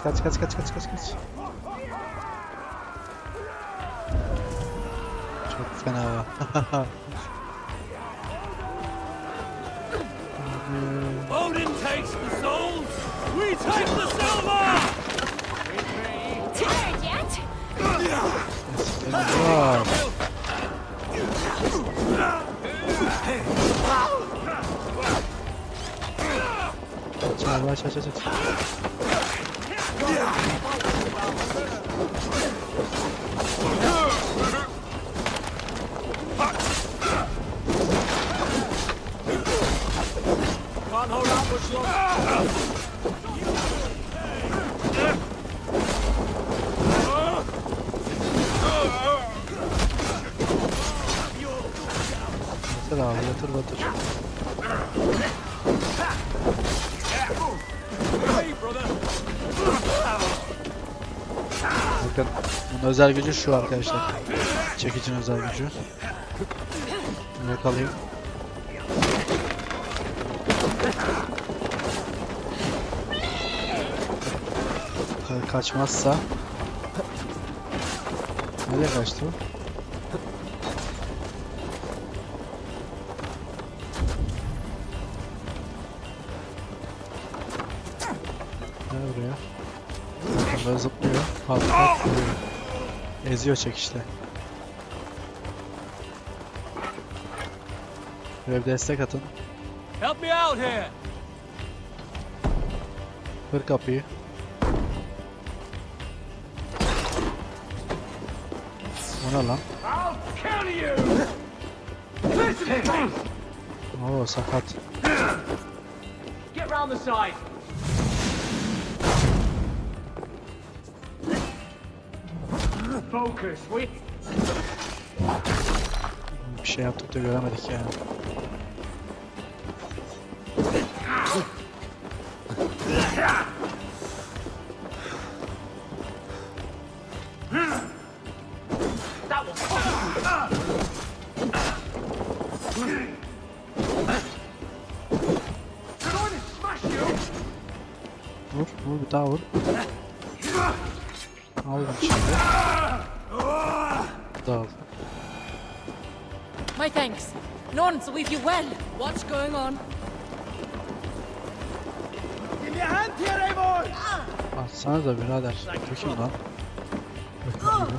Kaç. Çok fena. Odin takes the souls, we take the silver! Tired yet? Wow. Aç. Can't hold out much longer. Yatır abi, yatır. Bakın, bunun özel gücü şu arkadaşlar. Çekicinin özel gücü. Yakalayayım. Kaçmazsa. Nereye kaçtı o? Gel buraya. Böyle zıplıyor. Pat vuruyor. Eziyor çekişte. Böyle bir destek atın. Help me out here. Kır kapıyı. O ne lan? Oo, sakat. Get round the side. Focus. Bir şey yaptık da göremedik yani. Vur bir daha vur. Aldım şimdi. Dal. My thanks. None to leave you well. What's going on? Give me a hand here, boy. Atsana da birader. Kim lan? Bakın gibi.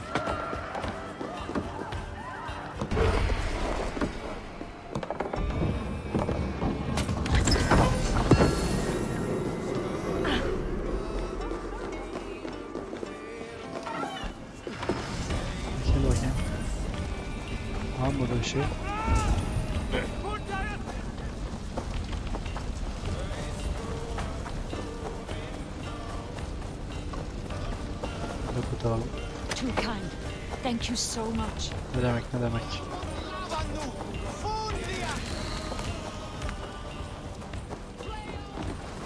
Burada bir şey. Burada kurtaralım. Too kind. Thank you so much. Ne demek?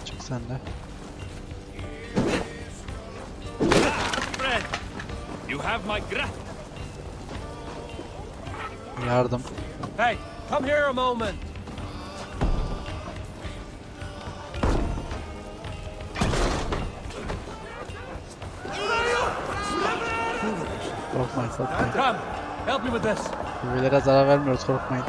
Çık sen de. Fred, you have my grat. Yardım. Hey, come here a moment. Korkmayın. Come, help me with this. Üyelere zarar vermiyoruz, korkmayın.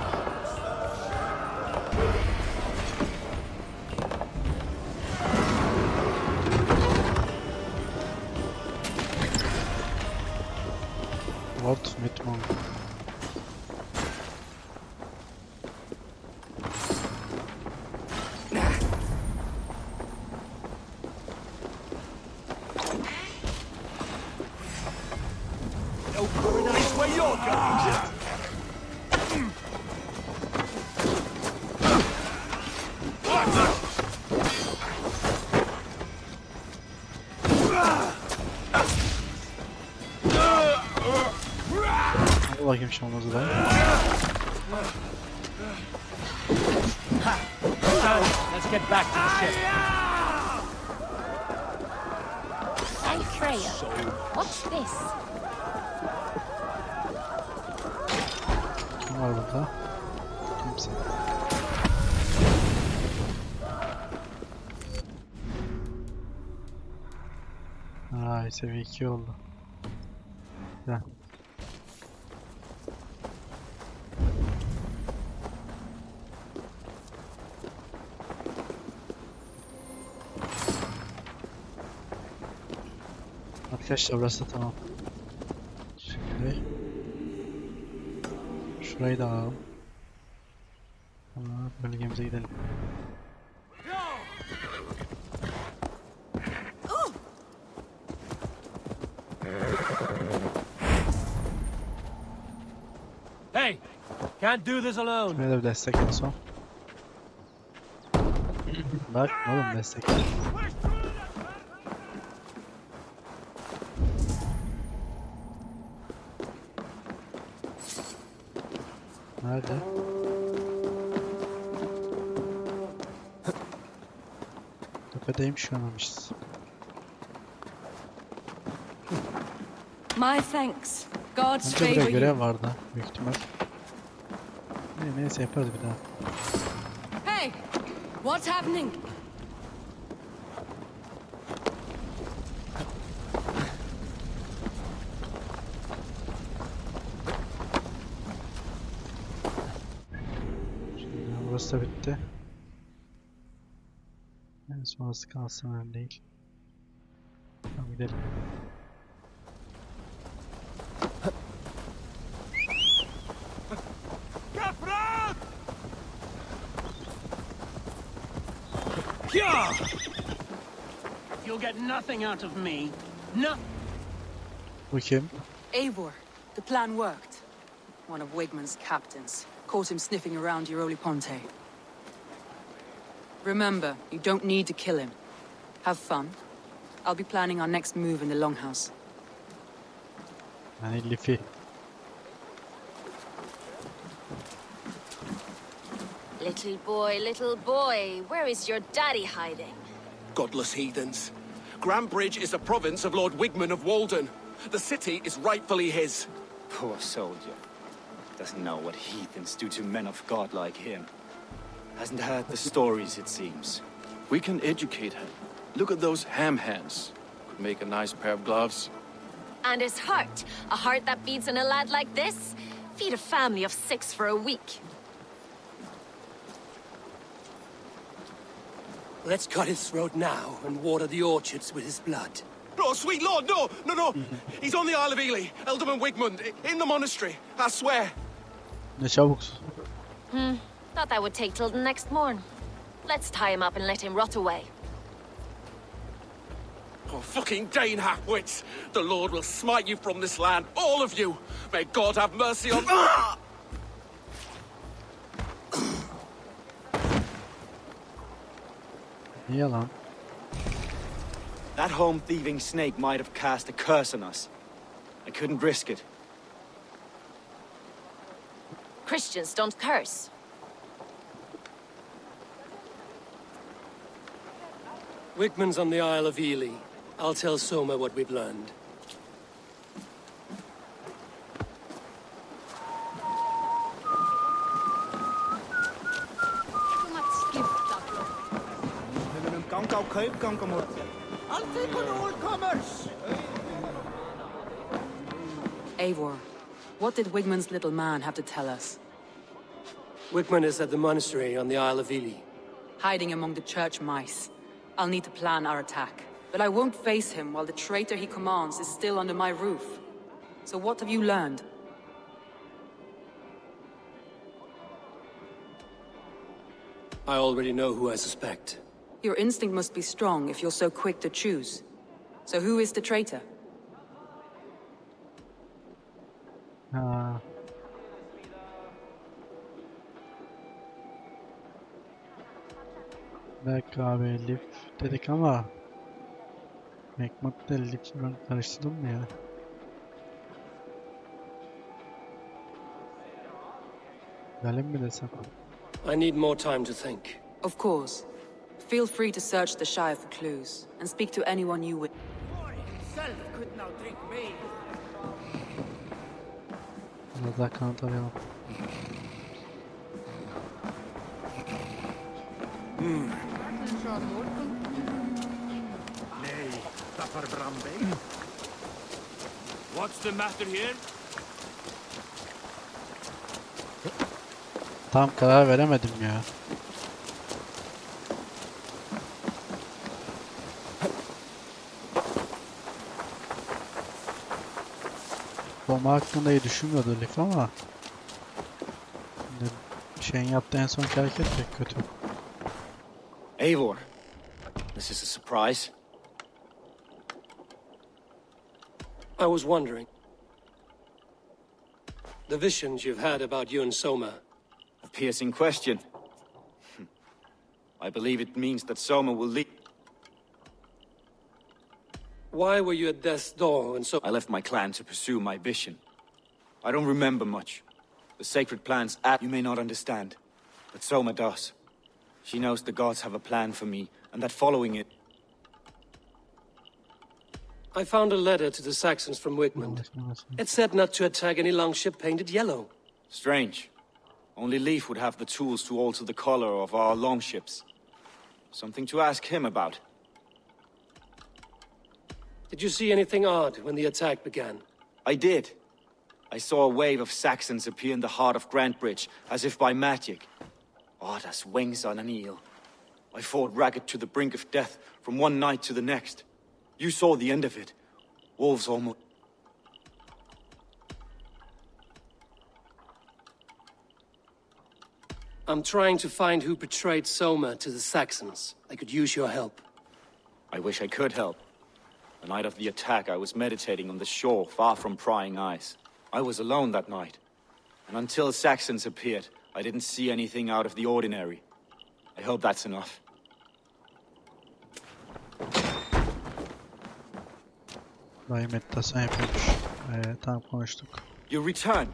What? Mitmon. bakayım şu olmazı da. Let's get back to the ship. Hey Freya, what's this? Kim var burada? Kimse. Ay seviye 2 oldu. Güzel. Arkadaşlar burası tamam. Şimdi şurayı da alalım. Bölgemize gidelim. Hey, can't do this alone. Şuraya da bir destek en son. Bak oğlum destek. Nerede? Tepedeymiş görmemişiz. My thanks. God's Bence buraya favor you. görev vardı büyük ihtimal. Neyse yaparız bir daha. Hey, what's happening? Şimdi burası da bitti. En sonrası kalsın önemli değil. Tamam gidelim. You'll get nothing out of me. No. Bu kim? Eivor, the plan worked. One of Wigman's captains. Caught him sniffing around Euroli Ponte. Remember, you don't need to kill him. Have fun. I'll be planning our next move in the Longhouse. Yani Lifi. Little boy, where is your daddy hiding? Godless heathens. Grambridge is a province of Lord Wigman of Walden. The city is rightfully his. Poor soldier. Doesn't know what heathens do to men of God like him. Hasn't heard the stories, it seems. We can educate him. Look at those ham hands. Could make a nice pair of gloves. And his heart, a heart that beats in a lad like this, feed a family of 6 for a week. Let's cut his throat now and water the orchards with his blood. Oh, sweet lord, no! He's on the Isle of Ely, Ealdorman Wigmund, in the monastery, I swear. Ne çabuk. Thought that would take till the next morn. Let's tie him up and let him rot away. Oh, fucking Dane halfwits! The Lord will smite you from this land, all of you! May God have mercy on... Niye lan? That home-thieving snake might have cast a curse on us. I couldn't risk it. Christians don't curse. Wigman's on the Isle of Ely. I'll tell Soma what we've learned. Eivor, what did Wigman's little man have to tell us? Wigman is at the monastery on the Isle of Ely. Hiding among the church mice. I'll need to plan our attack. But I won't face him while the traitor he commands is still under my roof. So what have you learned? I already know who I suspect. Your instinct must be strong if you're so quick to choose. So who is the traitor? Ha. Belki abi Lif dedik ama Mekmak'la Lif'i ben karıştırdım mı ya? Gidelim mi desem? I need more time to think. Of course. Feel free to search the Shire for clues and speak to anyone you wish. Self could now drink me. Biraz daha kanıt arayalım. What's the matter here? Tam karar veremedim ya. Bomba hakkında iyi düşünmüyordu Elif ama şeyin yaptığı en sonki hareket pek kötü. Eivor, this is a surprise. I was wondering. The visions you've had about you and Soma. A piercing question. I believe it means that Soma will leave. Why were you at death's door when I left my clan to pursue my vision. I don't remember much. The sacred plans you may not understand, but Soma does. She knows the gods have a plan for me, and that following it... I found a letter to the Saxons from Wigmund. It said not to attack any longship painted yellow. Strange. Only Leif would have the tools to alter the color of our longships. Something to ask him about. Did you see anything odd when the attack began? I did. I saw a wave of Saxons appear in the heart of Grantbridge, as if by magic. Odd as wings on an eel. I fought ragged to the brink of death from one night to the next. You saw the end of it. Wolves almost... I'm trying to find who betrayed Soma to the Saxons. I could use your help. I wish I could help. The night of the attack, I was meditating on the shore, far from prying eyes. I was alone that night. And until Saxons appeared, I didn't see anything out of the ordinary. I hope that's enough. Vay meditasyon yapıyormuş. Tamam konuştuk. You return.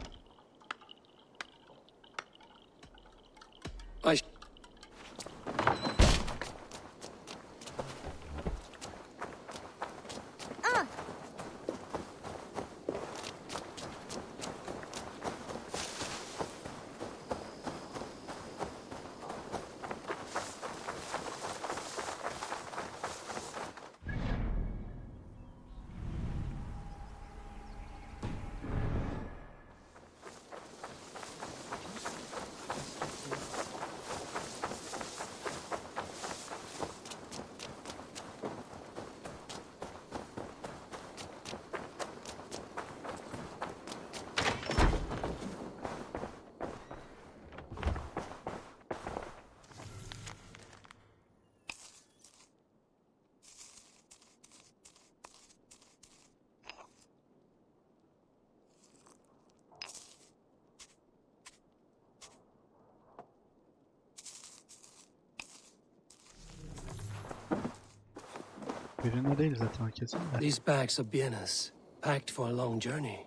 Birinde değil zaten kesin de. These bags are bienes, packed for a long journey.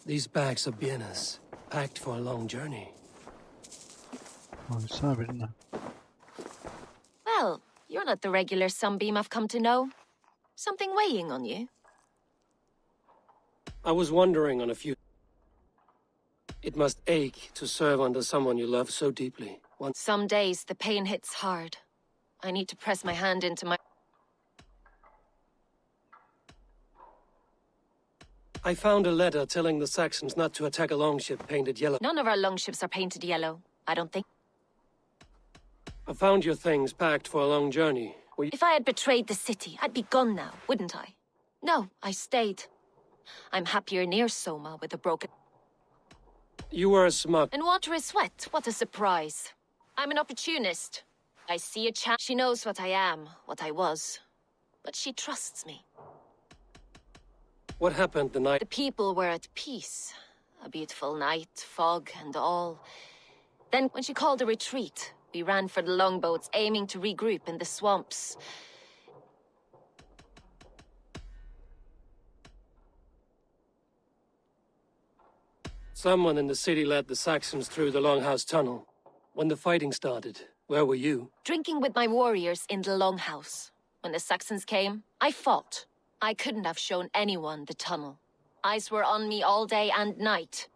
These bags are bienes, packed for a long journey. Konuşsana birinde. Well, you're not the regular sunbeam I've come to know. Something weighing on you? I was wondering on a few... It must ache to serve under someone you love so deeply. Some days the pain hits hard. I need to press my hand into my... I found a letter telling the Saxons not to attack a longship painted yellow. None of our longships are painted yellow, I don't think. I found your things packed for a long journey. If I had betrayed the city, I'd be gone now, wouldn't I? No, I stayed. I'm happier near Soma with a broken... You were a smug... And water is wet, what a surprise. I'm an opportunist. I see a chance. She knows what I am, what I was. But she trusts me. What happened the night... The people were at peace. A beautiful night, fog and all. Then, when she called a retreat, we ran for the longboats, aiming to regroup in the swamps. Someone in the city led the Saxons through the Longhouse Tunnel. When the fighting started, where were you? Drinking with my warriors in the Longhouse. When the Saxons came, I fought. I couldn't have shown anyone the tunnel. Eyes were on me all day and night.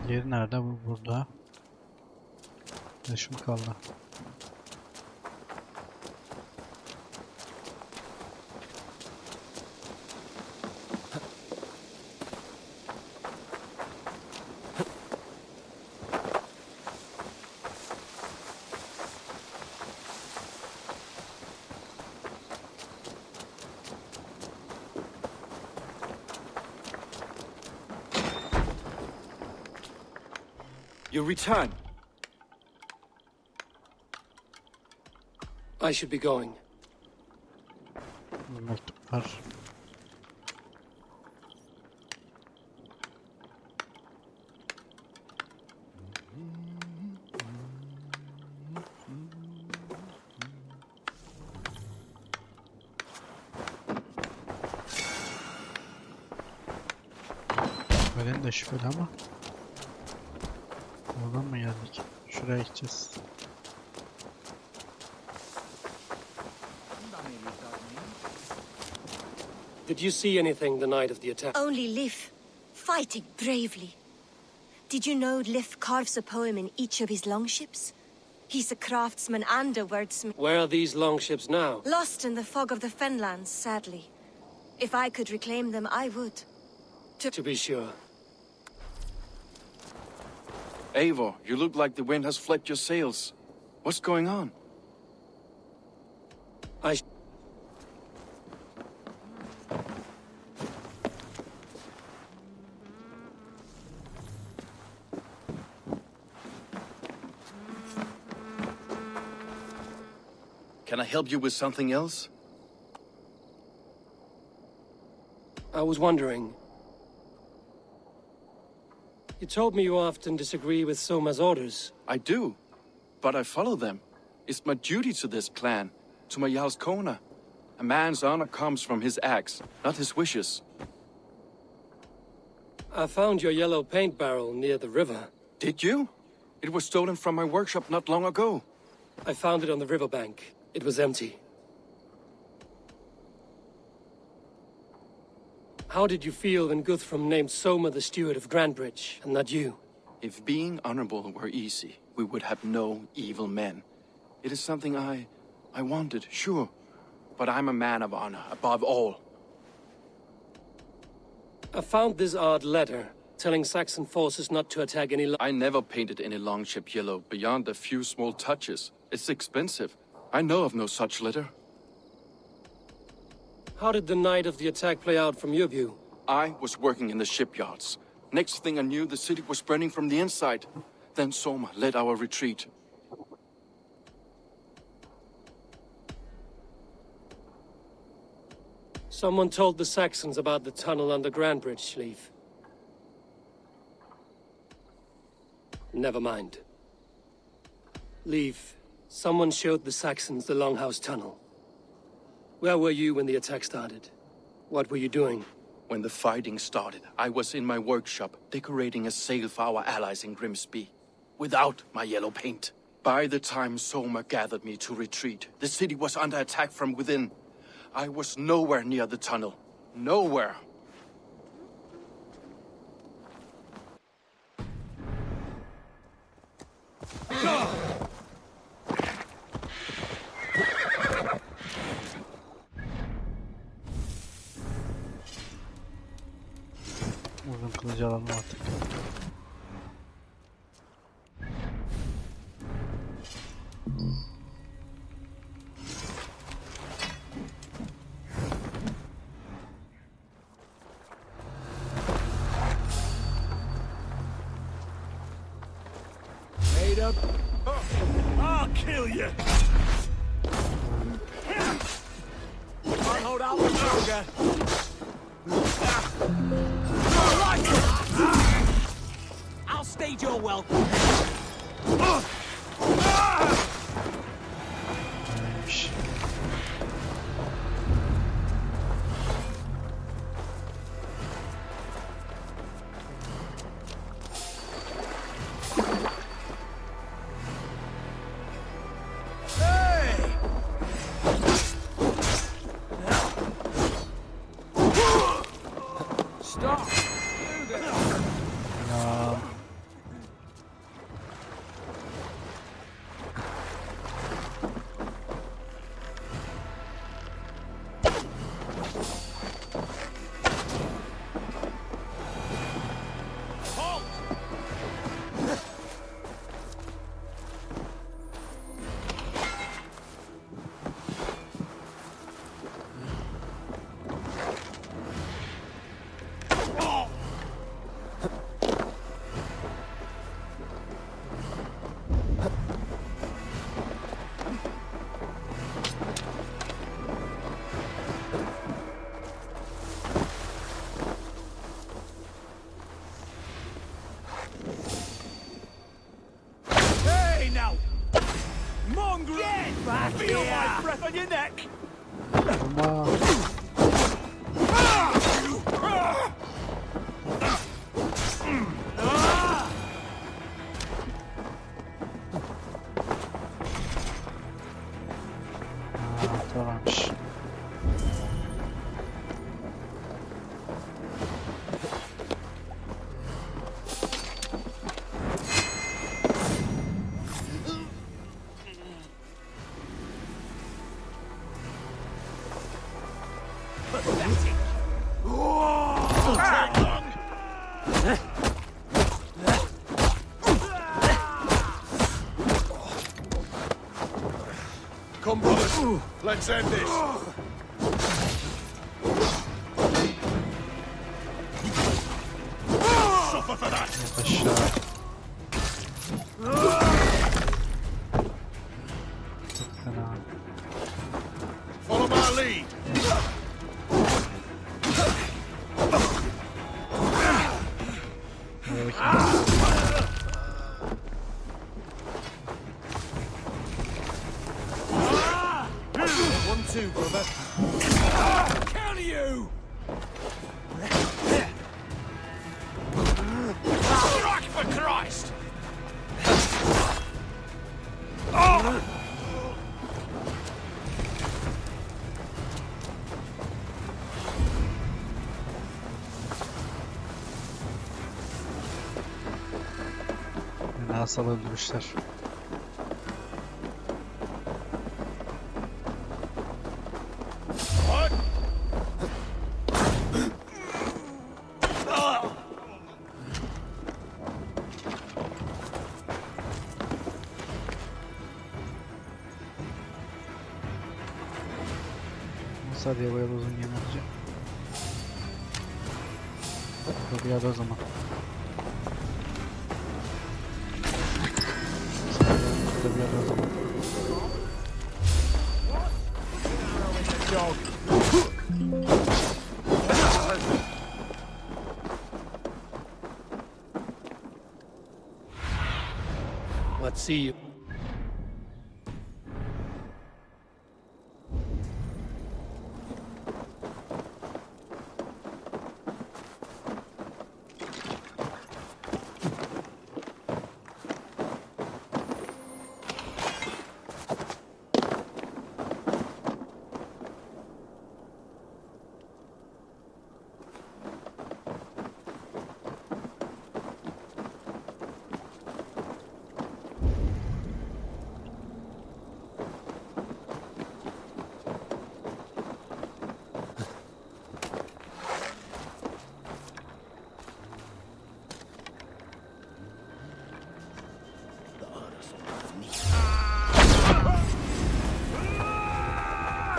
Diğeri nerede? Bu burada. Şu mu kaldı? You return. I should be going. Mektup var. Ölen de şüpheli ama. Oradan mı geldik? Şuraya gideceğiz. Did you see anything the night of the attack? Only Lif, fighting bravely. Did you know Lif carves a poem in each of his longships? He's a craftsman and a wordsmith. Where are these longships now? Lost in the fog of the Fenlands, sadly. If I could reclaim them, I would. To be sure. Eivor, you look like the wind has flecked your sails. What's going on? Can I help you with something else? I was wondering. You told me you often disagree with Soma's orders. I do, but I follow them. It's my duty to this clan, to my Jarl's Kona. A man's honor comes from his acts, not his wishes. I found your yellow paint barrel near the river. Did you? It was stolen from my workshop not long ago. I found it on the riverbank. It was empty. How did you feel when Guthrum named Soma the steward of Grandbridge, and not you? If being honorable were easy, we would have no evil men. It is something I wanted, sure. But I'm a man of honor, above all. I found this odd letter, telling Saxon forces not to attack any... I never painted any longship yellow, beyond a few small touches. It's expensive. I know of no such letter. How did the night of the attack play out from your view? I was working in the shipyards. Next thing I knew, the city was burning from the inside. Then Soma led our retreat. Someone told the Saxons about the tunnel under Grandbridge, Leif. Never mind. Leif, someone showed the Saxons the Longhouse Tunnel. Where were you when the attack started? What were you doing? When the fighting started, I was in my workshop, decorating a sail for our allies in Grimsby. Without my yellow paint. By the time Soma gathered me to retreat, the city was under attack from within. I was nowhere near the tunnel. Nowhere. Uzun kılıcı alalım artık. Made up. I'll kill you. I'll hold out for longer. need your welcome. Neymiş? Stop. Ya. Hey now! Mongrel! Get back Feel here! My breath on your neck! Ama tamammış. Pathetic! Come, brothers. Let's end this. Suffer for that. Aşağı. Fena. Follow my lead. One, two, brother. Counter you! Strike for Christ! Nasıl öldürmüşler? Nasıl diye böyle uzun yemeyecek? Bu bir yerde o zaman. Bu bir yerde o zaman. Let's see you.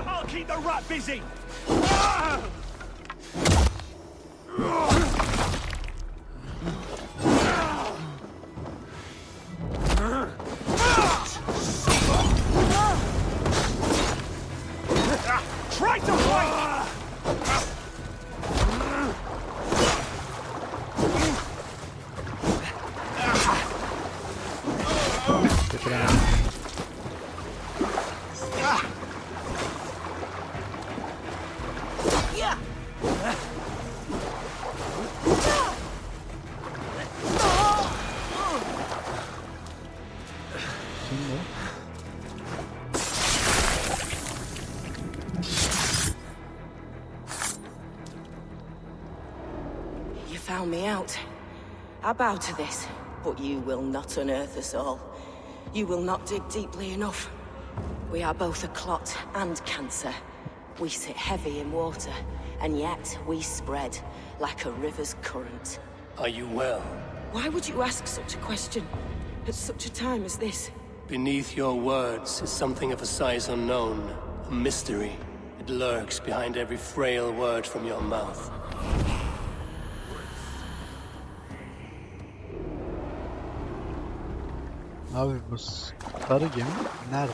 I'll keep the rat busy! Try to fight! found me out. I bow to this, but you will not unearth us all. You will not dig deeply enough. We are both a clot and cancer. We sit heavy in water, and yet we spread like a river's current. Are you well? Why would you ask such a question at such a time as this? Beneath your words is something of a size unknown, a mystery. It lurks behind every frail word from your mouth. Abi bu sarı gemi nerede?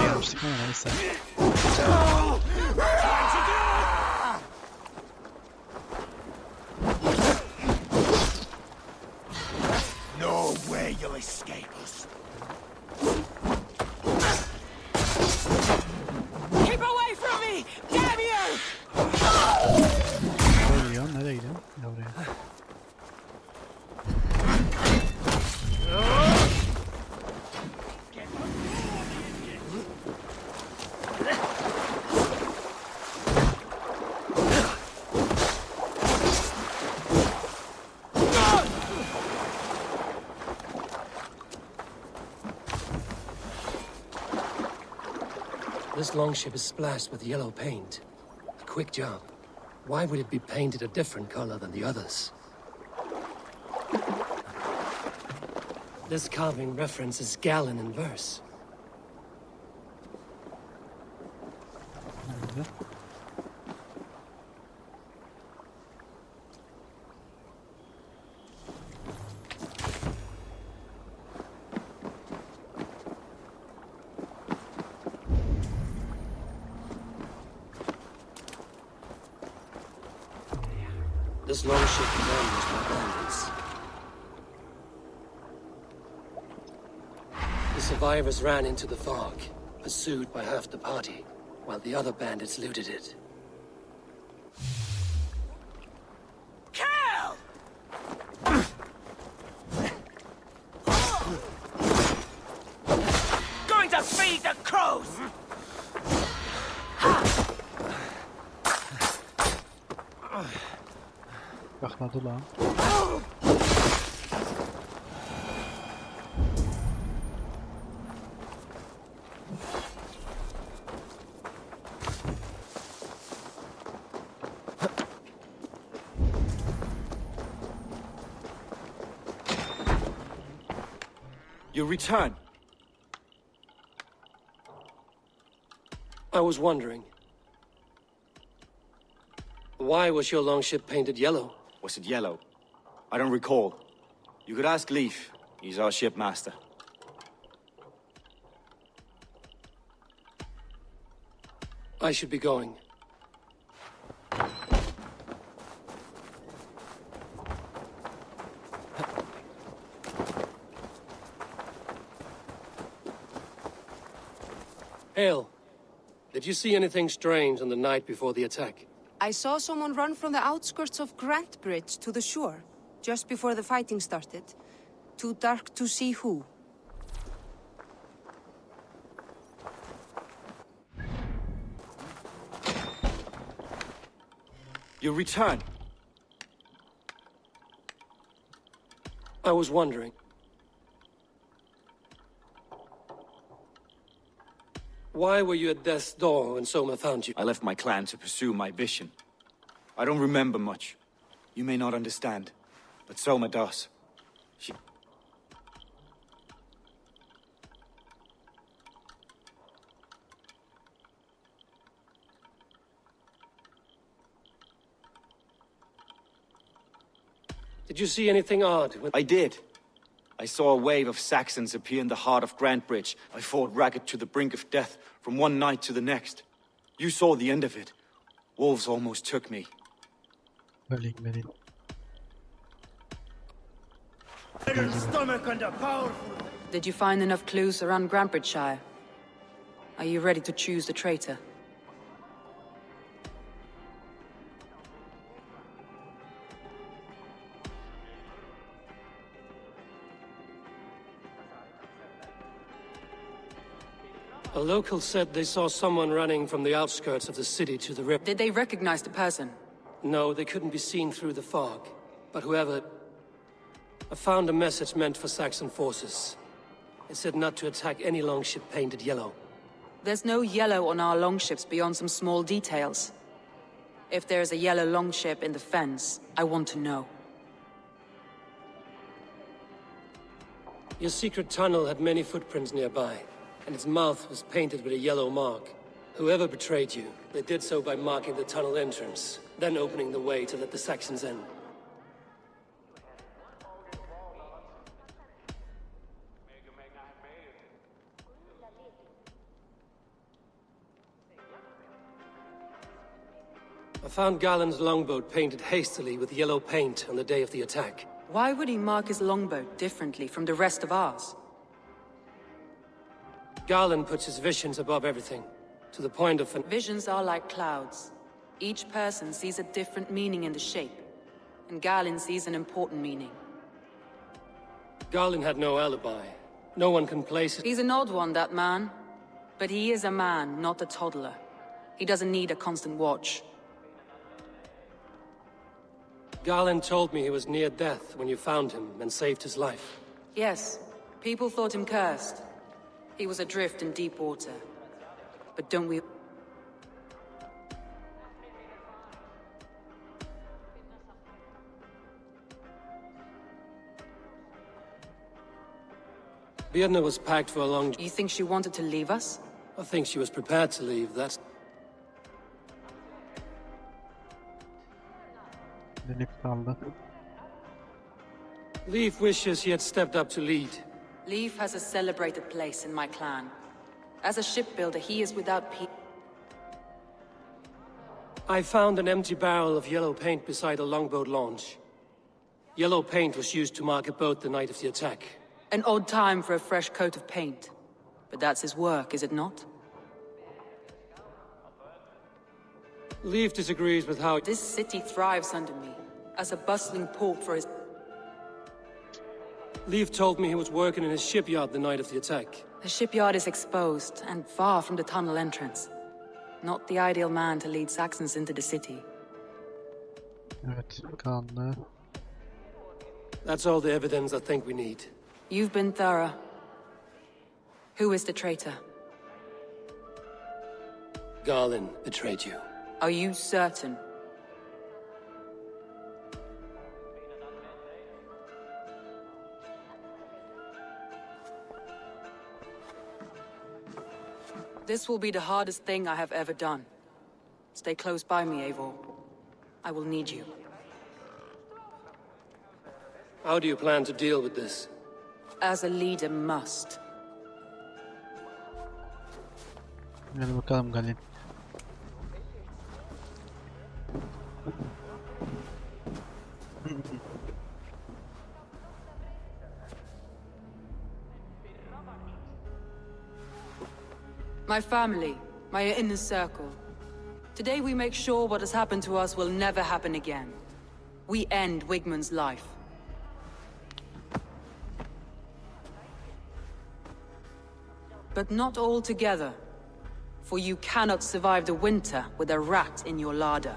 Gelmiştik ama neyse. No way you'll escape us. Keep away from me! Damn you! Nereye gidiyorsun? Nereye gidiyorsun? Ya buraya. This longship is splashed with yellow paint. A quick job. Why would it be painted a different color than the others? This carving references gallon in verse. Nerede? This longship is ambushed by bandits. The survivors ran into the fog, pursued by half the party, while the other bandits looted it. Kill! Going to feed the crows! Yakladı lan. You return. I was wondering, why was your longship painted yellow? Was it yellow? I don't recall. You could ask Leaf. He's our shipmaster. I should be going. Hale, did you see anything strange on the night before the attack? I saw someone run from the outskirts of Grant Bridge to the shore, just before the fighting started. Too dark to see who. You return. I was wondering, why were you at death's door when Soma found you? I left my clan to pursue my vision. I don't remember much. You may not understand, but Soma does. She... Did you see anything odd with... I did. I saw a wave of Saxons appear in the heart of Grant Bridge. I fought ragged to the brink of death from one night to the next. You saw the end of it. Wolves almost took me. Stomach and a powerful. Did you find enough clues around Grantbridgeshire? Are you ready to choose the traitor? A local said they saw someone running from the outskirts of the city to the river. Did they recognize the person? No, they couldn't be seen through the fog. But whoever... I found a message meant for Saxon forces. It said not to attack any longship painted yellow. There's no yellow on our longships beyond some small details. If there's a yellow longship in the fence, I want to know. Your secret tunnel had many footprints nearby, and its mouth was painted with a yellow mark. Whoever betrayed you, they did so by marking the tunnel entrance, then opening the way to let the Saxons in. I found Galen's longboat painted hastily with yellow paint on the day of the attack. Why would he mark his longboat differently from the rest of ours? Galen puts his visions above everything, to the point of... Visions are like clouds. Each person sees a different meaning in the shape, and Galen sees an important meaning. Galen had no alibi. No one can place it. He's an odd one, that man. But he is a man, not a toddler. He doesn't need a constant watch. Galen told me he was near death when you found him and saved his life. Yes, people thought him cursed. He was adrift in deep water. But don't we... Birna was packed for a long... You think she wanted to leave us? I think she was prepared to leave, that's... Leif wishes he had stepped up to lead. Leif has a celebrated place in my clan. As a shipbuilder, he is without I found an empty barrel of yellow paint beside a longboat launch. Yellow paint was used to mark a boat the night of the attack. An odd time for a fresh coat of paint. But that's his work, is it not? Leif disagrees with how... This city thrives under me, as a bustling port for his... Leif told me he was working in his shipyard the night of the attack. The shipyard is exposed, and far from the tunnel entrance. Not the ideal man to lead Saxons into the city. Evet, kanlı. That's all the evidence I think we need. You've been thorough. Who is the traitor? Galen betrayed you. Are you certain? This will be the hardest thing I have ever done. Stay close by me, Eivor. I will need you. How do you plan to deal with this? As a leader must. Gel bakalım Galin. My family, my inner circle. Today we make sure what has happened to us will never happen again. We end Wigmund's life. But not all together. For you cannot survive the winter with a rat in your larder.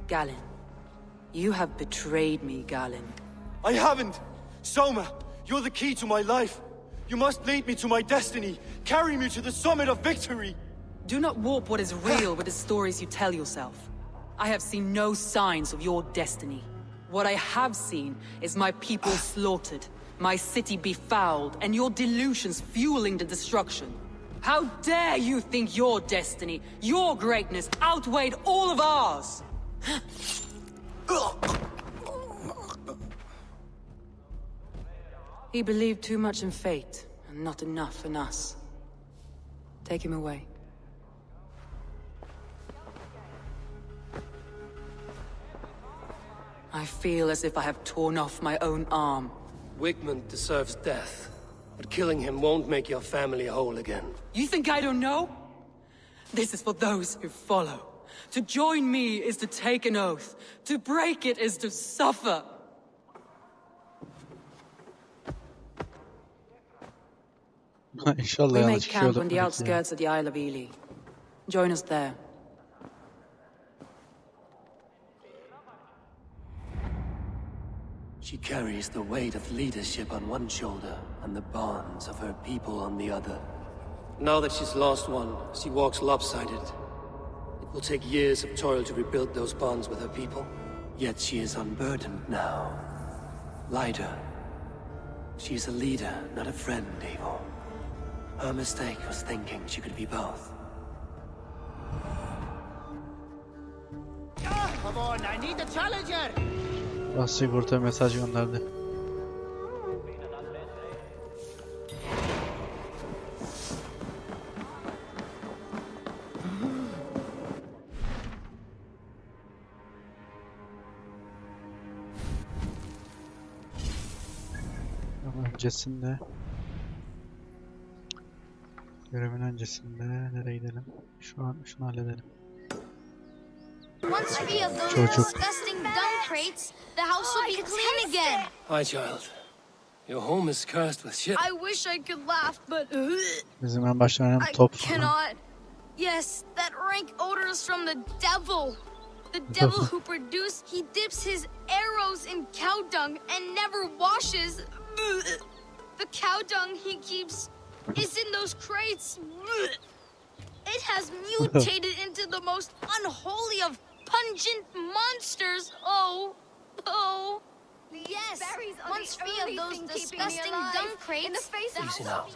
Galen. You have betrayed me, Galen. I haven't! Soma, you're the key to my life. You must lead me to my destiny. Carry me to the summit of victory. Do not warp what is real with the stories you tell yourself. I have seen no signs of your destiny. What I have seen is my people slaughtered, my city befouled, and your delusions fueling the destruction. How dare you think your destiny, your greatness, outweighed all of ours? He believed too much in fate, and not enough in us. Take him away. I feel as if I have torn off my own arm. Wigmund deserves death, but killing him won't make your family whole again. You think I don't know? This is for those who follow. To join me is to take an oath. To break it is to suffer. İnşallah We may yanlış bir şey camp olur. on the outskirts of the Isle of Ely. Join us there. She carries the weight of leadership on one shoulder and the bonds of her people on the other. Now that she's lost one, she walks lopsided. It will take years of toil to rebuild those bonds with her people. Yet she is unburdened now. Lighter. She is a leader, not a friend, Eivor. Her mistake was thinking she could be both. Come on, I need the challenger! Sigurta mesaj gönderdi. Ama öncesinde görevin öncesinde nereye gidelim? Şunu halledelim. Once free of those disgusting dung crates, the house will be clean again. Hi, child. Your home is cursed with shit. I wish I could laugh, but Bizim en başta top. I cannot. Yes, that rank odor is from the devil. The devil who produced, he dips his arrows in cow dung and never washes. The cow dung he keeps is in those crates. It has mutated into the most unholy of pungent monsters. Oh. Yes, once free of those disgusting dung crates. Easy now.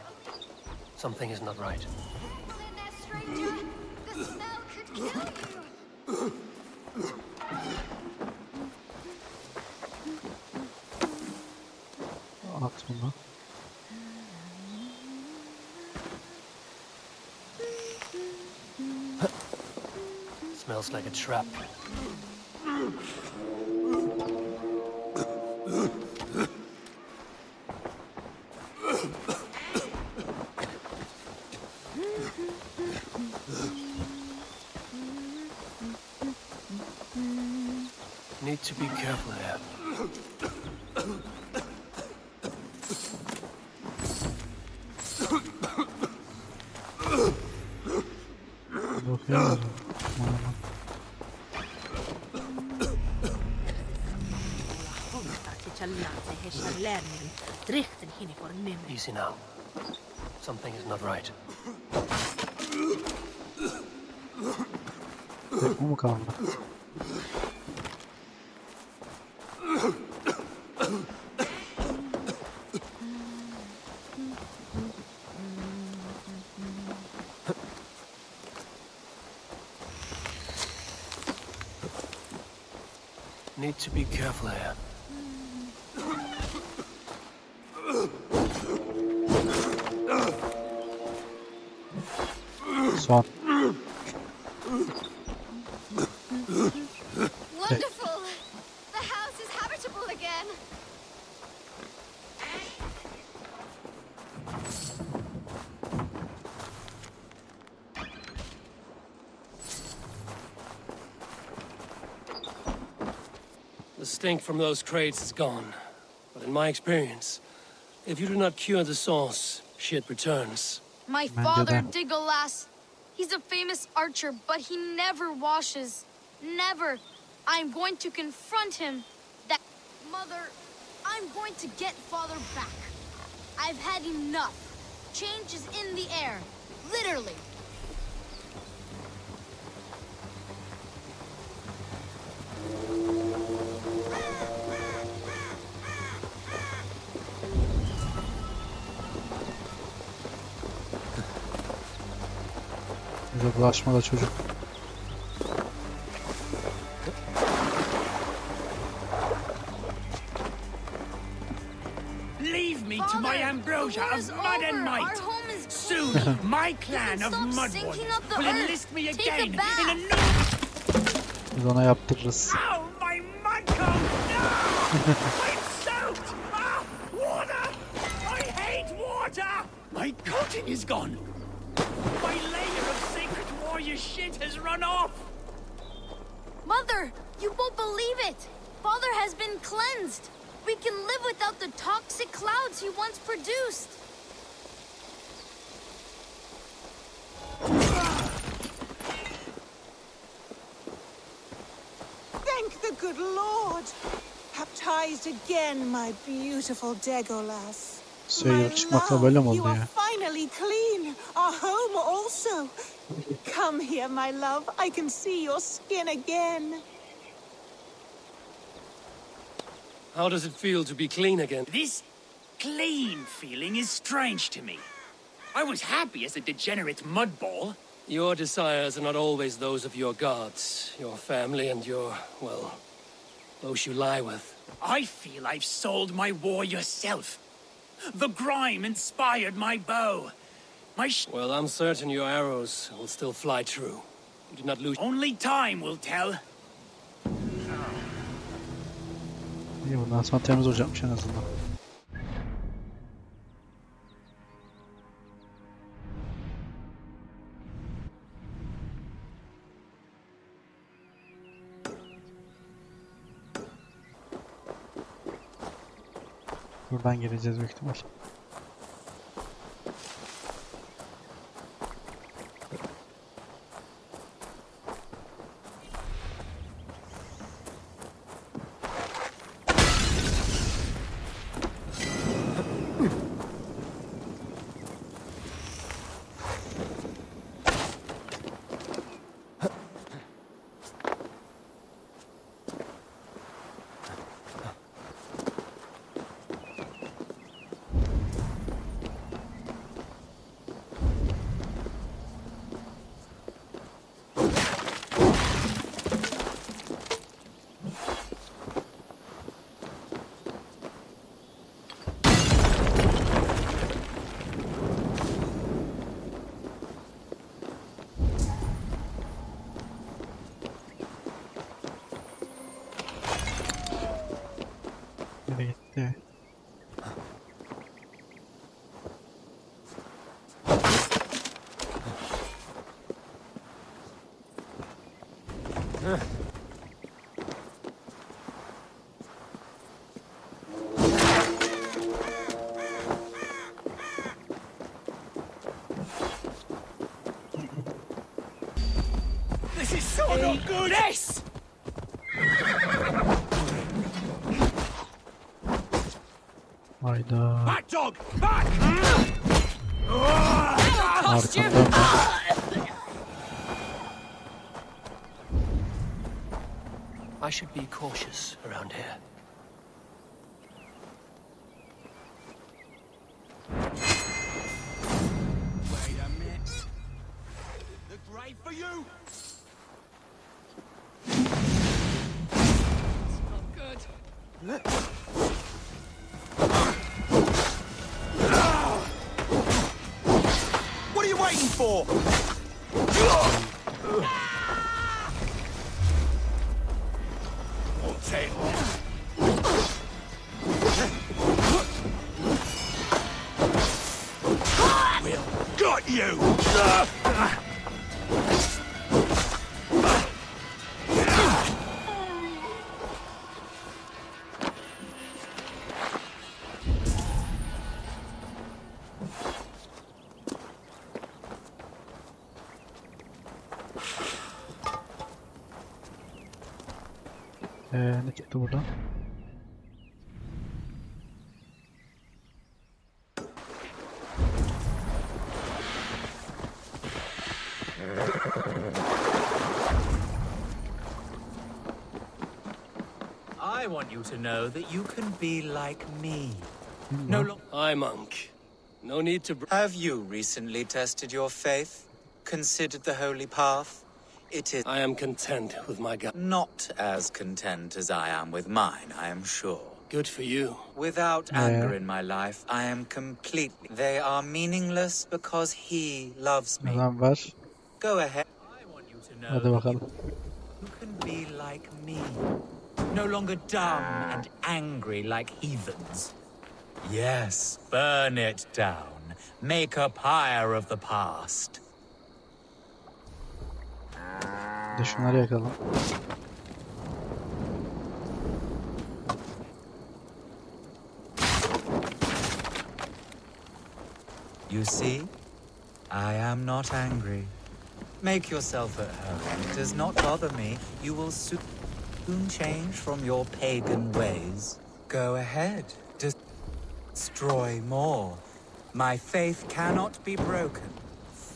Something is not right. The smell could kill you. At bunu. Smells like a trap. Need to be careful here. Easy now. Something is not right. Bu mu kaldı? Need to be careful here. Son. Wonderful! The house is habitable again. The stink from those crates is gone. But in my experience, if you do not cure the sauce, shit returns. My father, Digolas, he's a famous archer, but he never washes. Never. I'm going to confront him. That mother, I'm going to get father back. I've had enough. Change is in the air. Literally. Bize bulaşma da çocuk. Leave me to my ambrosia of mud and might. Soon, my clan of mudwood will enlist me again in a new... Biz ona yaptırırız. Oh, my mudcomb! No! soaked! Ah, water! I hate water! My coating is gone. My layer of sacred warrior shit has run off. Mother, you won't believe it. Father has been cleansed. We can live without the toxic clouds he once produced. Thank the good Lord. Baptized again, my beautiful Degolas. Söyle çıkmakla böyle mi oldu You are ya? finally clean. Our home also. Come here, my love. I can see your skin again. How does it feel to be clean again? This clean feeling is strange to me. I was happy as a degenerate mudball. Your desires are not always those of your gods, your family, and your, well, those you lie with. I feel I've sold my warrior self. The grime inspired my bow. Well, I'm certain your arrows will still fly true. You did not lose. Only time will tell. İyi, bundan sonra temiz olacakmış en azından. Buradan geleceğiz büyük ihtimal. Gitti. This is so not good. This. Hayda. Back, dog! Back! Arkamdan da. I should be cautious around here. Wait a minute. The grave for you. It's not good. What are you waiting for? Got you! Ne çıktı buradan? I want you to know that you can be like me. No longer. Hi, monk. No need to. Have you recently tested your faith? Considered the holy path? It is. I am content with my God. Not as content as I am with mine, I am sure. Good for you. Without anger in my life, I am completely. They are meaningless because he loves me. Adam var. Go ahead. I want you to know Hadi bakalım. you can be like me. No longer dumb and angry like heathens. Yes, burn it down. Make a pyre of the past. De şunları yakalım. You see, I am not angry. Make yourself at home. It does not bother me. You will soon change from your pagan ways. Go ahead. Destroy more. My faith cannot be broken.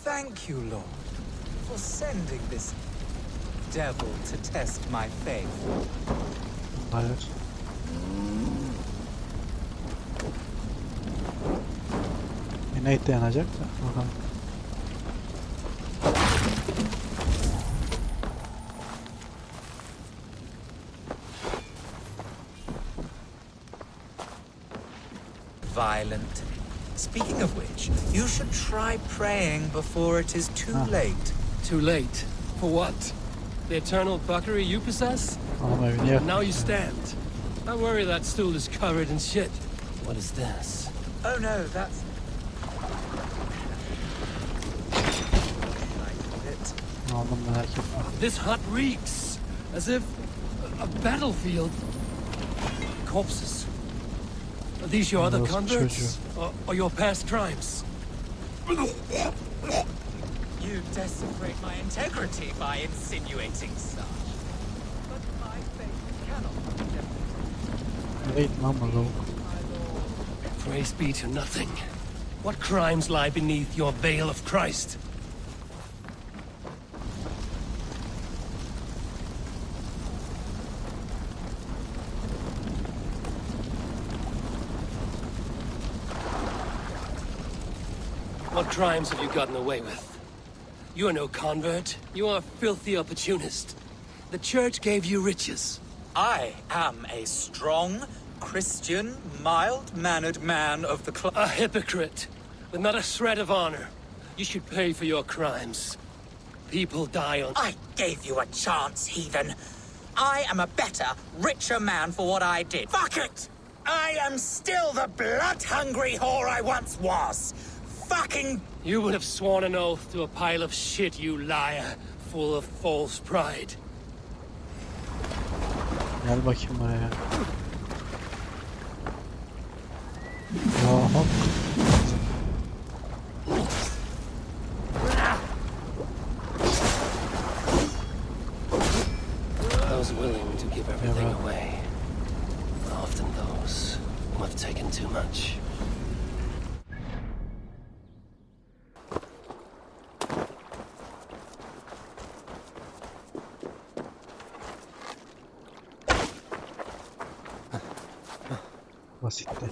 Thank you, Lord, for sending this devil to test my faith. Hayır. Yine yanacak da. Bakalım. Violent. Speaking of which, you should try praying before it is too late. Too late? For what? The eternal buckery you possess? And now you stand. I worry that stool is covered in shit. What is this? Oh no, that's... This hut reeks, as if a battlefield. Corpses. Are these your other converts? Or your past crimes? You desecrate my integrity by insinuating such. But my faith cannot... Praise be to nothing. What crimes lie beneath your veil of Christ? What crimes have you gotten away with? You are no convert. You are a filthy opportunist. The church gave you riches. I am a strong, Christian, mild-mannered man of the club. A hypocrite, with not a shred of honor. You should pay for your crimes. People die on... I gave you a chance, heathen. I am a better, richer man for what I did. Fuck it! I am still the blood-hungry whore I once was. Fucking... You would have sworn an oath to a pile of shit, you liar, full of false pride. Gel bakayım buraya. Hop. Those willing to give everything away. Often those who have taken too much. Basitti.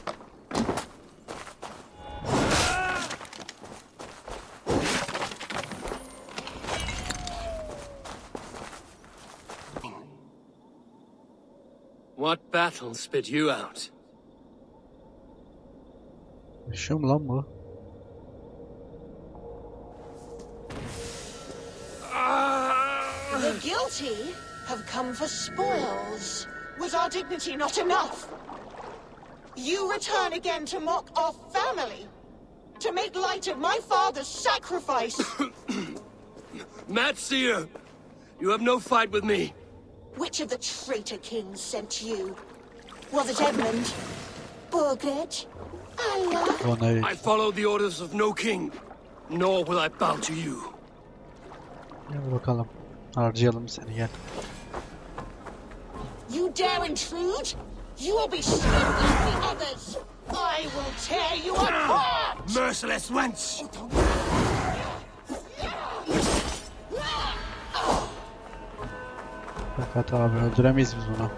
What battle spit you out? Yaşıyor mu lan bu? The guilty have come for spoils. Was our dignity not enough? You return again to mock our family? To make light of my father's sacrifice? Matt Seer, you have no fight with me. Which of the traitor kings sent you? Was it Edmund? Burgred? Allah? I followed the orders of no king, nor will I bow to you. Gel bakalım. Harcayalım seni, gel. You dare intrude? You will be stripped like the others. I will tear you apart! Merciless wench! Fakat abi öldüremeyiz biz bunu.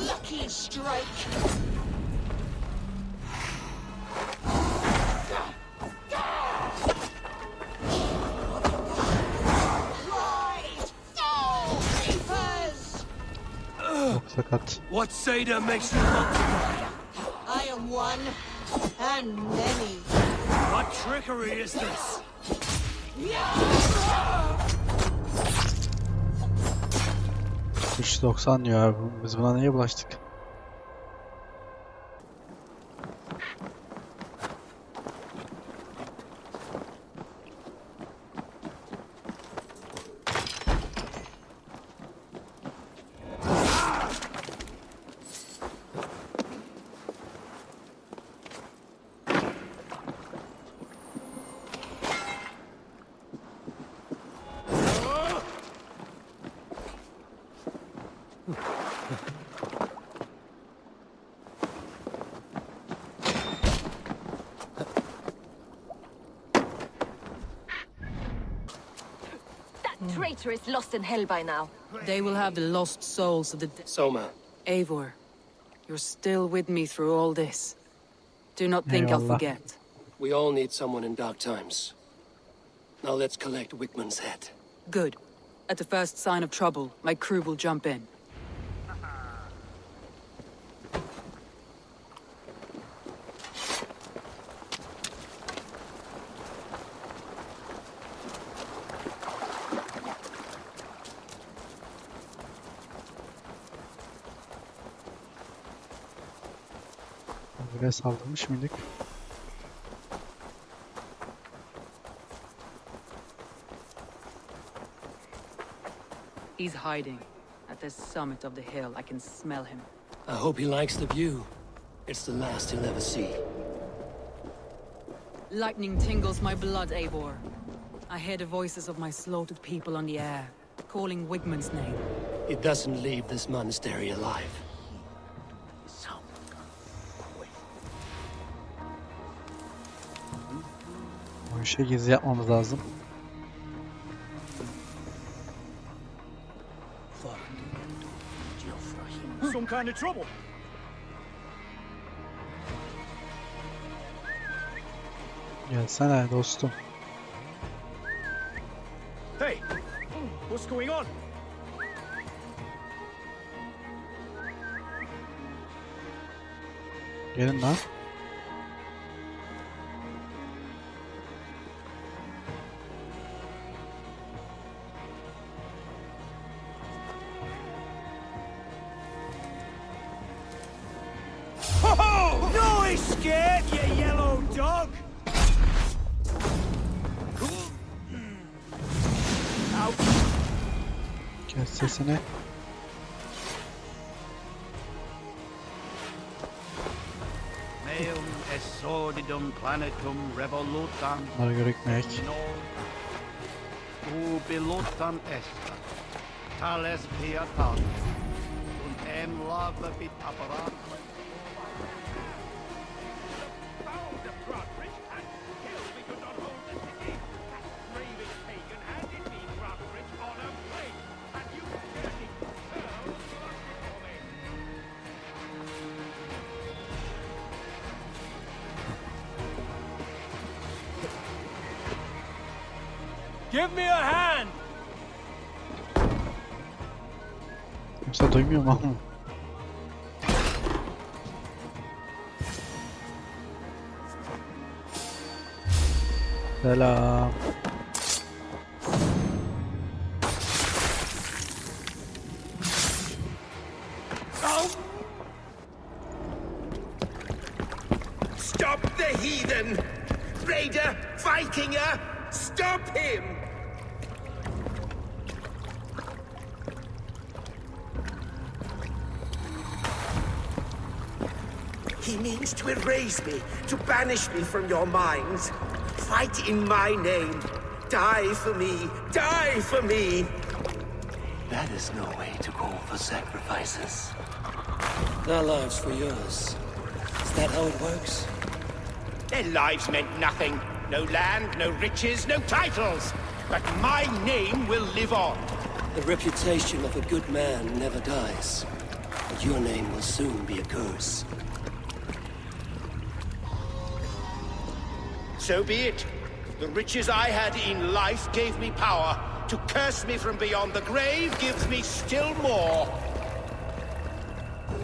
Lucky strike! Çok sakat. What Seder makes you multiply? one and many. What trickery is this? 390 diyor abi. Biz buna niye bulaştık? Traitor is lost in hell by now. They will have the lost souls of the dead. Soma. Eivor, you're still with me through all this. Do not think I'll forget. We all need someone in dark times. Now let's collect Wickman's head. Good. At the first sign of trouble, my crew will jump in. Buraya saldırmış mıydık? He's hiding. At the summit of the hill, I can smell him. I hope he likes the view. It's the last he'll ever see. Lightning tingles my blood, Eivor. I hear the voices of my slaughtered people on the air, calling Wigman's name. He doesn't leave this monastery alive. Bu işe gizli yapmamız lazım. Some kind of trouble. Gelsene dostum. Hey, what's going on? Gelin lan. No escape, you yellow dog! Kes sesini. Meum esodidum planetum revolutam. Bunları görükmeyek. Ubilutam est. Tales pietas. Und em lava bit apparat. Give me a hand! Kimse duymuyor mu ama? Selam. Stop the heathen! Raider! Vikinger! Stop him! He means to erase me, to banish me from your minds. Fight in my name. Die for me. Die for me. That is no way to call for sacrifices. Their lives for yours. Is that how it works? Their lives meant nothing. No land, no riches, no titles. But my name will live on. The reputation of a good man never dies. But your name will soon be a curse. So be it. The riches I had in life gave me power. To curse me from beyond the grave gives me still more.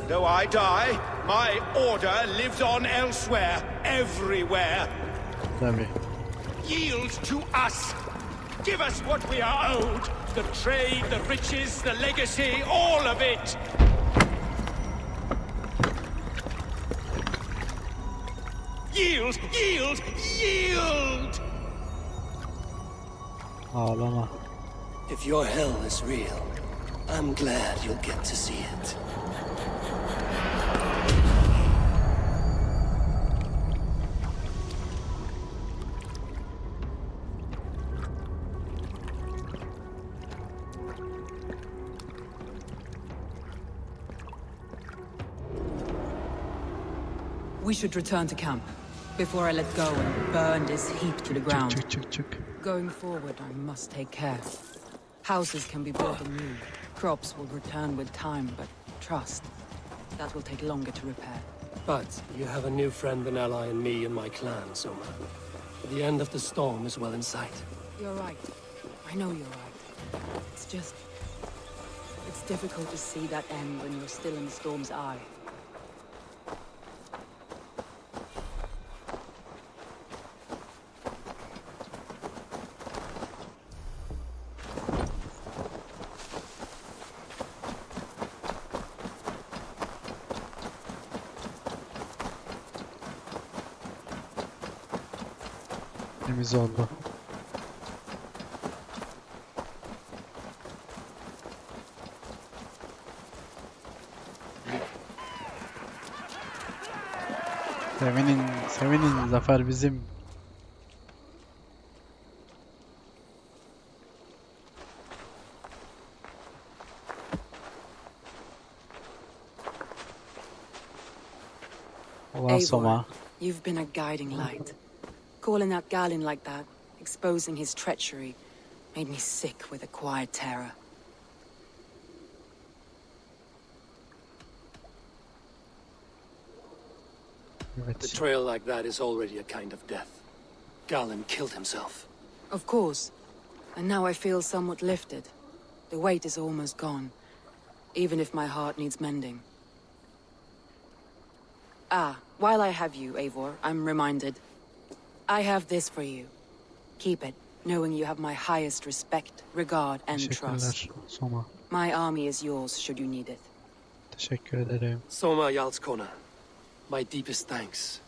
Though I die, my order lives on elsewhere, everywhere. Tabii. Yield to us. Give us what we are owed. The trade, the riches, the legacy, all of it. Yield, yield, yield! Ağlama. If your hell is real, I'm glad you'll get to see it. We should return to camp before I let go and burn this heap to the ground. Going forward, I must take care. Houses can be built anew. Crops will return with time, but trust, that will take longer to repair. But you have a new friend and ally in me and my clan, Soma. The end of the storm is well in sight. You're right. I know you're right. It's just... it's difficult to see that end when you're still in the storm's eye. Temiz oldu. Sevinin, sevinin, zafer bizim. Ulan Soma. You've been a guiding light. Calling out Galen like that, exposing his treachery, made me sick with a quiet terror. Betrayal like that is already a kind of death. Galen killed himself. Of course. And now I feel somewhat lifted. The weight is almost gone, even if my heart needs mending. Ah, while I have you, Eivor, I'm reminded. I have this for you. Keep it, knowing you have my highest respect, regard, and trust. Soma. My army is yours, should you need it. Teşekkür ederim. Soma Yalskona, my deepest thanks.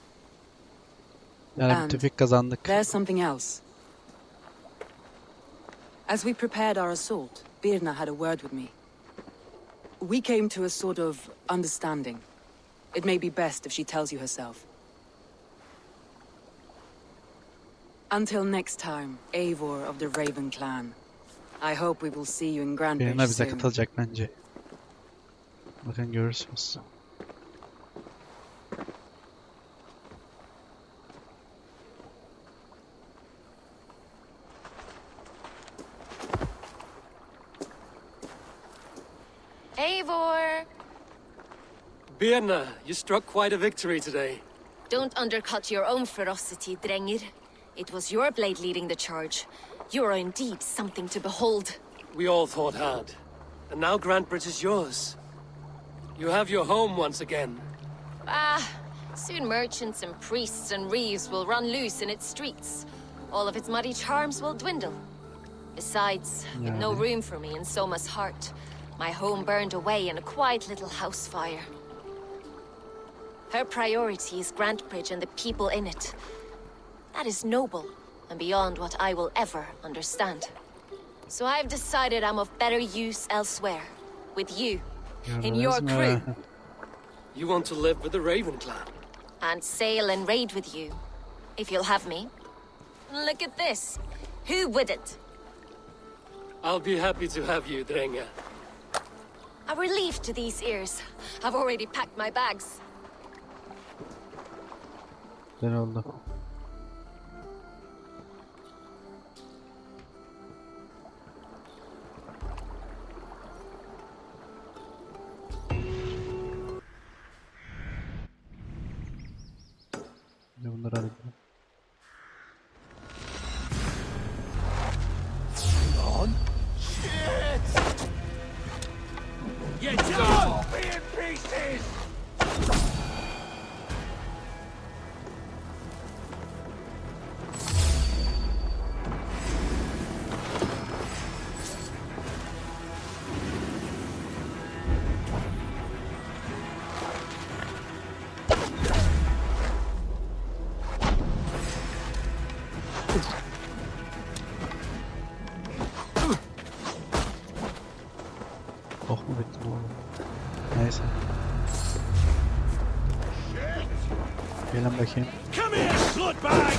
Yani tüfek kazandık. There's something else. As we prepared our assault, Birna had a word with me. We came to a sort of understanding. It may be best if she tells you herself. Until next time, Eivor of the Raven clan. I hope we will see you in Grandbridge Birna bize soon. katılacak bence. Bakın görürsünüz. Eivor! Birna, you struck quite a victory today. Don't undercut your own ferocity, Drengir. It was your blade leading the charge. You are indeed something to behold. We all fought hard. And now Grantbridge is yours. You have your home once again. Ah, soon merchants and priests and reeves will run loose in its streets. All of its muddy charms will dwindle. Besides, with no room for me in Soma's heart, my home burned away in a quiet little house fire. Her priority is Grantbridge and the people in it. That is noble, and beyond what I will ever understand. So I've decided I'm of better use elsewhere. With you, in your crew. You want to live with the Raven clan? And sail and raid with you, if you'll have me. Look at this. Who wouldn't? I'll be happy to have you, Drenga. A relief to these ears. I've already packed my bags. Güzel oldu. Bunları alayım. On. Shit! You don't be in peace Oh mu bitti ne oldu? Neyse. Gelin bakayım. Come here, slutbag!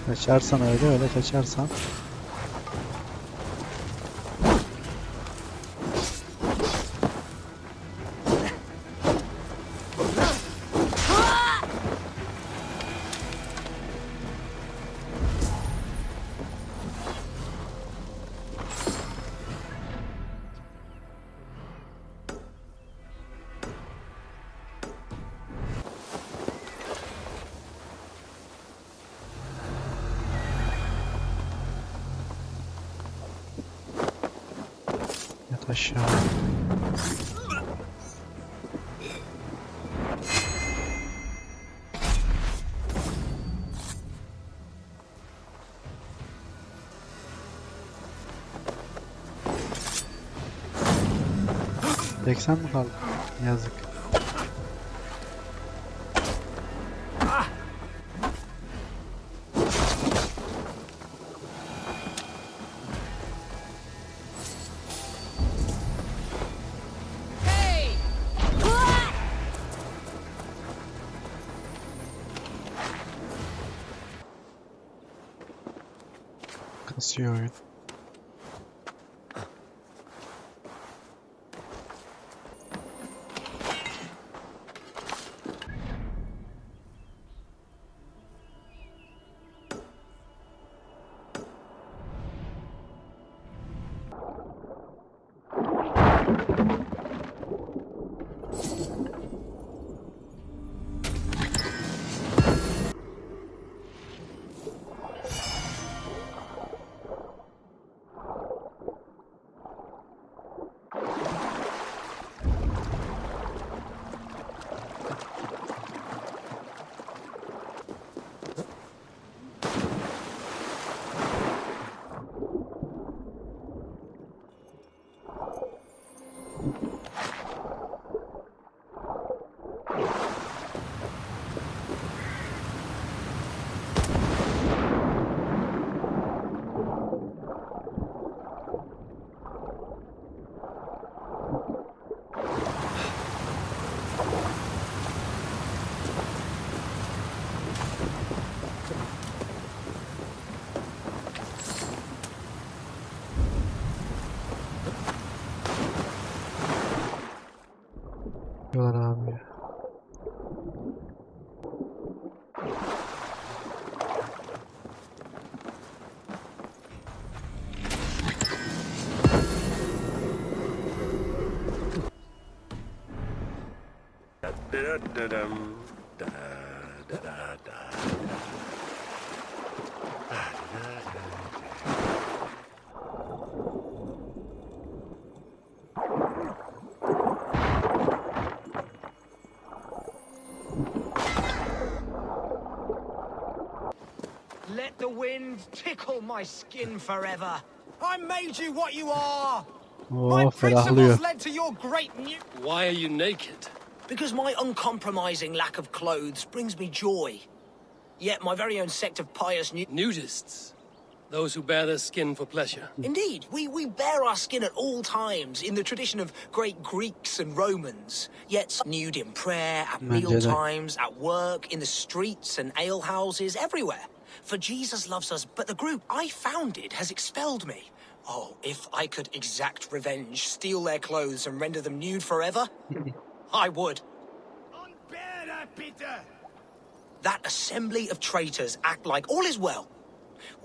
Kaçarsan öyle kaçarsan. Yat aşağı. Tek sen mi kaldın? Yazık. Kasıyor oyun. Diyorlar abi ya. Let the wind tickle my skin forever. I made you what you are. My principles led to your great new... Why are you naked? Because my uncompromising lack of clothes brings me joy. Yet my very own sect of pious nudists. Those who bare their skin for pleasure. Indeed, we bare our skin at all times, in the tradition of great Greeks and Romans. Yet nude in prayer, at meal times, at work, in the streets and alehouses, everywhere. For Jesus loves us, but the group I founded has expelled me. Oh, if I could exact revenge, steal their clothes and render them nude forever, I would. That assembly of traitors act like all is well.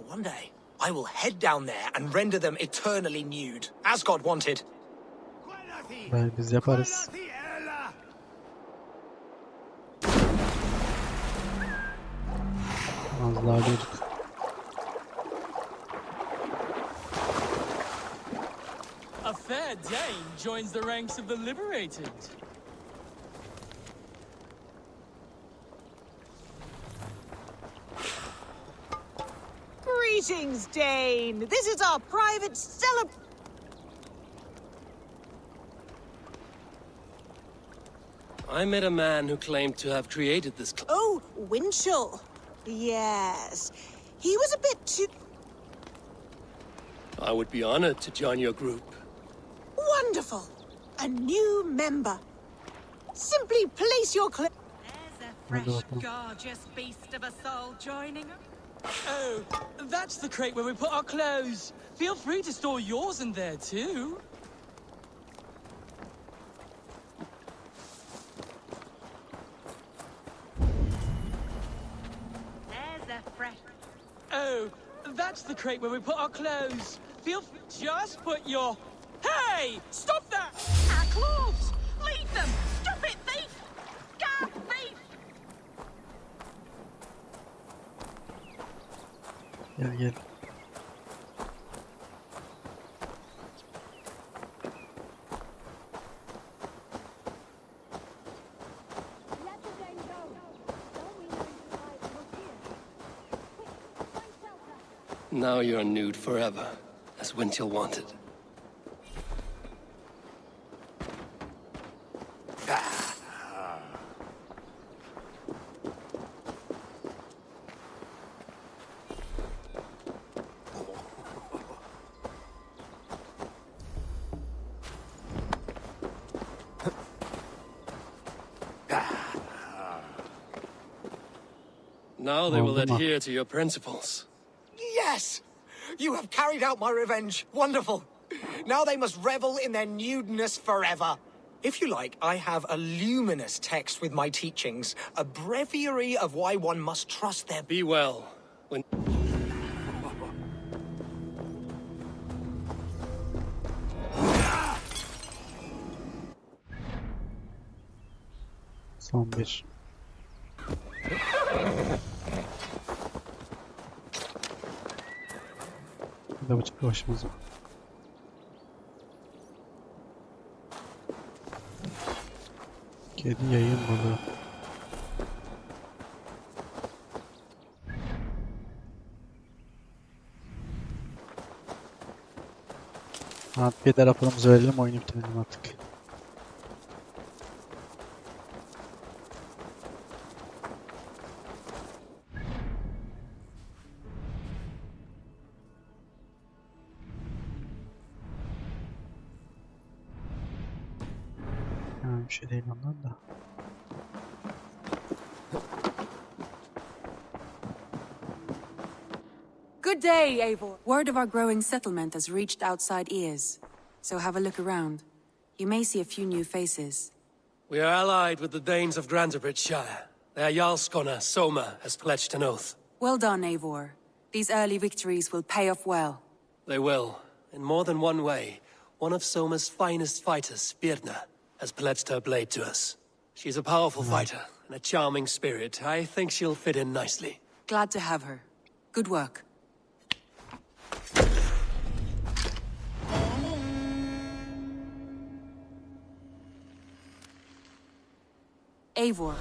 One day, I will head down there and render them eternally nude, as God wanted. Biz yaparız. Az daha alıyorduk. A fair Dane joins the ranks of the liberated. Greetings, Dane. This is our private celebration. I met a man who claimed to have created this. Oh, Winchell. Yes. He was a bit too... I would be honored to join your group. Wonderful. A new member. Simply place your clip. There's a fresh, gorgeous beast of a soul joining us. Oh, that's the crate where we put our clothes. Feel free to store yours in there too. There's a fresh... Oh, that's the crate where we put our clothes. Feel free, just put your... Hey! Stop that! Our clothes! Leave them! Stop it, thief! Gad, thief! Gel gel. Now you're nude forever, as Winchell wanted. Now they will adhere to your principles. Yes! You have carried out my revenge. Wonderful. Now they must revel in their nudeness forever. If you like, I have a luminous text with my teachings, a breviary of why one must trust their... Be well. When... Son bir. Bir de bıçak başımıza. Kedi yayın balığı. Bir de raporumuzu verelim, oyunu bitirelim artık. Bir şey değil ondan da. Good day, Eivor. Word of our growing settlement has reached outside ears, so have a look around. You may see a few new faces. We are allied with the Danes of Grantabridgeshire. Their Jarlskona, Soma, has pledged an oath. Well done, Eivor. These early victories will pay off well. They will, in more than one way. One of Soma's finest fighters, Birna, has pledged her blade to us. She's a powerful fighter and a charming spirit. I think she'll fit in nicely. Glad to have her. Good work. Eivor,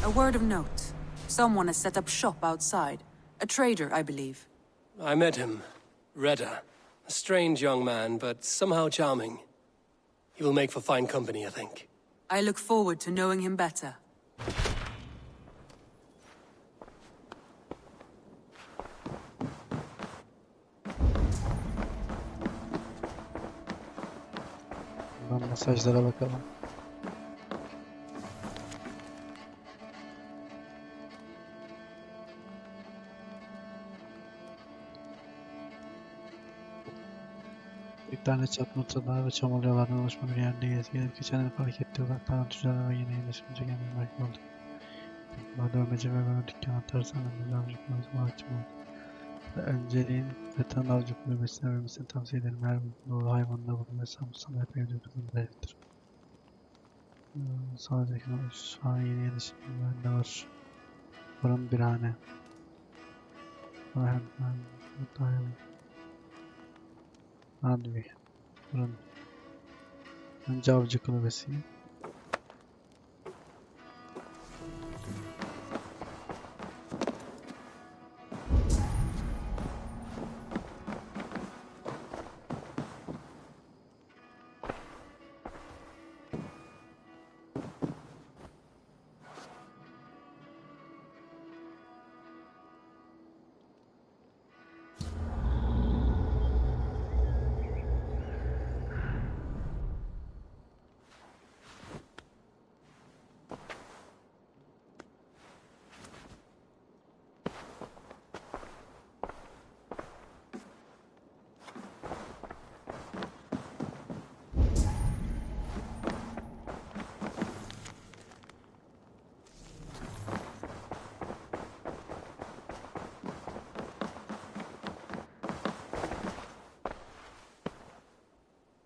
a word of note. Someone has set up shop outside. A trader, I believe. I met him. Redda. A strange young man, but somehow charming. He will make for fine company, I think. I look forward to knowing him better. Buradan mesajlara bakalım. Bir tane çatmatalar ve çamurluyorlardan oluşma bir yerdeyiz. Gelip geçenleri fark etti. Uzaktan tüccarlar ve yeni yerleşimci kendini belki oldu. Tekrar dövmeci ve böyle dükkan atarsan önce avcılık malzeme açım oldu. Önceliğin veteran avcılık bölmesine vermesini tavsiye ederim. Her doğru hayvanında bulunmaysa bu sana epey ödüldüğünü belirtir. Sadece şu an yeni yerleşimci var. Varın bir hane. Hadi. Bunun. Önce avcı kulübesi.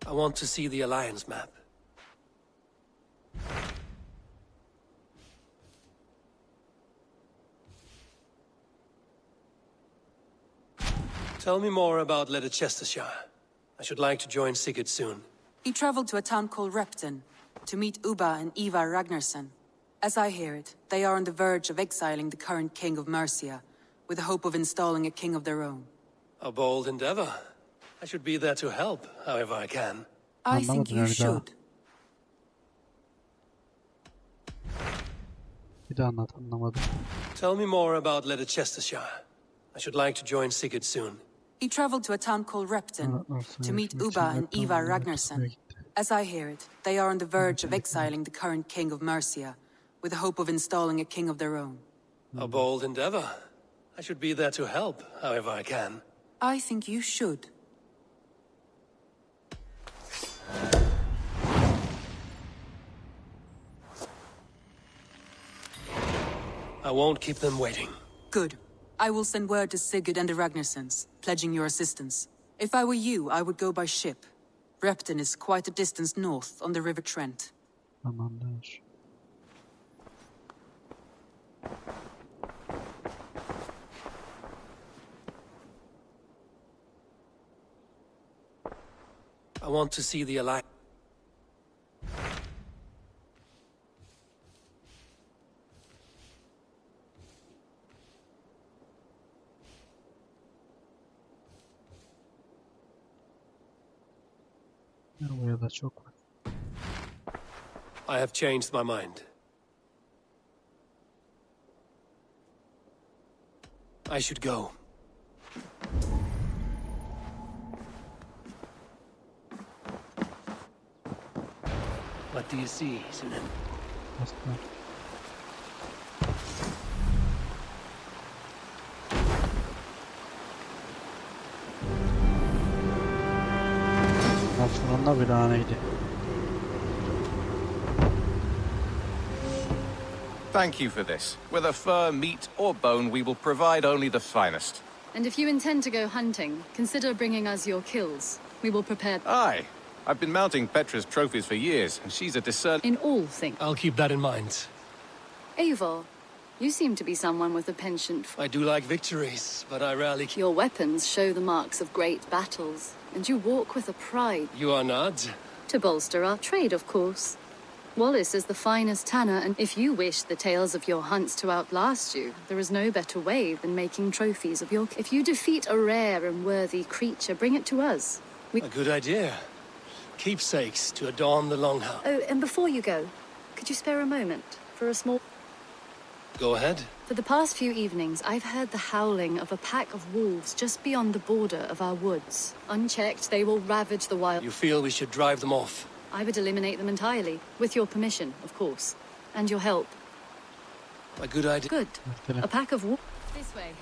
I want to see the Alliance map. Tell me more about Leicestershire. I should like to join Sigurd soon. He traveled to a town called Repton to meet Ubba and Ivar Ragnarsson. As I hear it, they are on the verge of exiling the current king of Mercia, with the hope of installing a king of their own. A bold endeavor. I should be there to help, however I can. I think you should. Bir daha anlat, anlamadım. Tell me more about Leicestershire. I should like to join Sigurd soon. He traveled to a town called Repton to meet Ubba and Ivar Ragnarsson. As I hear it, they are on the verge of exiling the current king of Mercia, with the hope of installing a king of their own. A bold endeavor. I should be there to help, however I can. I think you should. I won't keep them waiting. Good. I will send word to Sigurd and the Ragnarssons, pledging your assistance. If I were you, I would go by ship. Repton is quite a distance north on the River Trent. Tamamdır. I want to see the Alliance. Buraya da çok var. I have changed my mind. I should go. What do you see, Sunan? Aslında. Aslında bir taneydi. Thank you for this. Whether fur, meat, or bone, we will provide only the finest. And if you intend to go hunting, consider bringing us your kills. We will prepare... Aye. I've been mounting Petra's trophies for years, and she's a discern... In all things. I'll keep that in mind. Eivor, you seem to be someone with a penchant for... I do like victories, but I rarely... Your weapons show the marks of great battles, and you walk with a pride. You are not? To bolster our trade, of course. Wallace is the finest tanner, and if you wish the tales of your hunts to outlast you, there is no better way than making trophies of your... If you defeat a rare and worthy creature, bring it to us. A good idea. Keepsakes to adorn the longhouse. Oh, and before you go, could you spare a moment for a small... Go ahead. For the past few evenings, I've heard the howling of a pack of wolves just beyond the border of our woods. Unchecked, they will ravage the wild... You feel we should drive them off? I would eliminate them entirely, with your permission, of course, and your help. A good idea. Good. A pack of wolves... This way.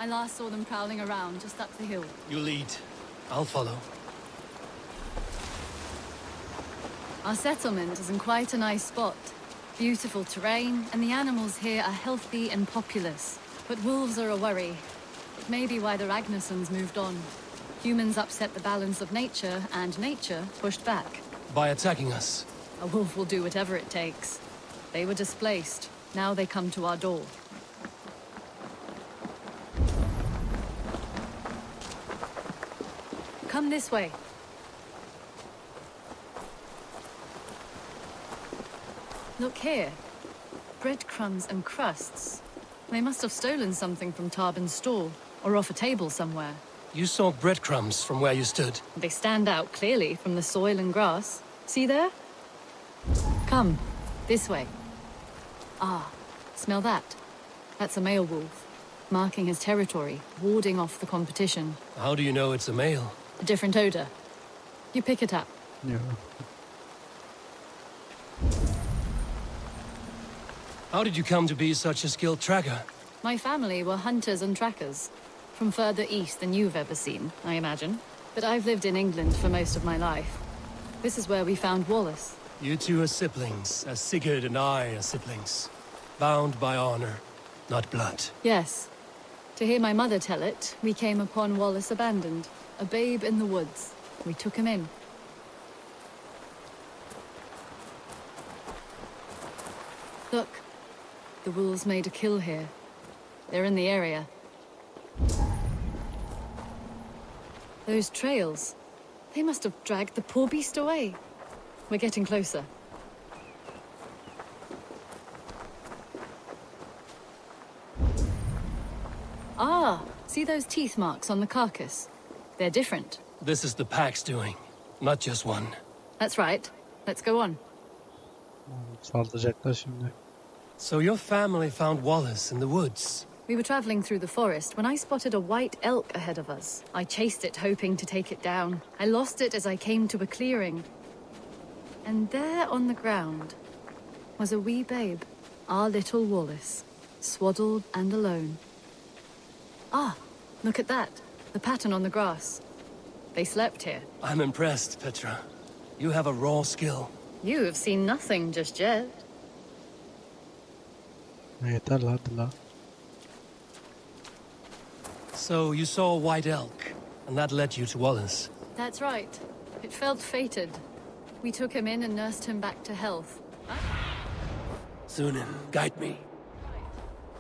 I last saw them prowling around just up the hill. You lead. I'll follow. Our settlement is in quite a nice spot. Beautiful terrain, and the animals here are healthy and populous. But wolves are a worry. It may be why the Ragnarssons moved on. Humans upset the balance of nature, and nature pushed back. By attacking us? A wolf will do whatever it takes. They were displaced. Now they come to our door. come this way. Look here. Breadcrumbs and crusts. They must have stolen something from Tarbin's stall, or off a table somewhere. You saw breadcrumbs from where you stood. They stand out clearly from the soil and grass. See there? Come, this way. Ah, smell that? That's a male wolf, marking his territory, warding off the competition. How do you know it's a male? A different odor. You pick it up. Yeah. How did you come to be such a skilled tracker? My family were hunters and trackers. From further east than you've ever seen, I imagine. But I've lived in England for most of my life. This is where we found Wallace. You two are siblings, as Sigurd and I are siblings. Bound by honor, not blood. Yes. To hear my mother tell it, we came upon Wallace abandoned, a babe in the woods. We took him in. Look, the wolves made a kill here. They're in the area. Those trails, they must have dragged the poor beast away. We're getting closer. Ah, see those teeth marks on the carcass? They're different. This is the pack's doing, not just one. That's right. Let's go on. Saldıracaklar şimdi. So your family found Wallace in the woods. We were traveling through the forest when I spotted a white elk ahead of us. I chased it, hoping to take it down. I lost it as I came to a clearing. And there on the ground was a wee babe, our little Wallace, swaddled and alone. Ah, look at that. The pattern on the grass. They slept here. I'm impressed, Petra. You have a raw skill. You have seen nothing just yet. Yeter la hadi la. So you saw a white elk, and that led you to Wallace. That's right. It felt fated. We took him in and nursed him back to health. Sunan, guide me.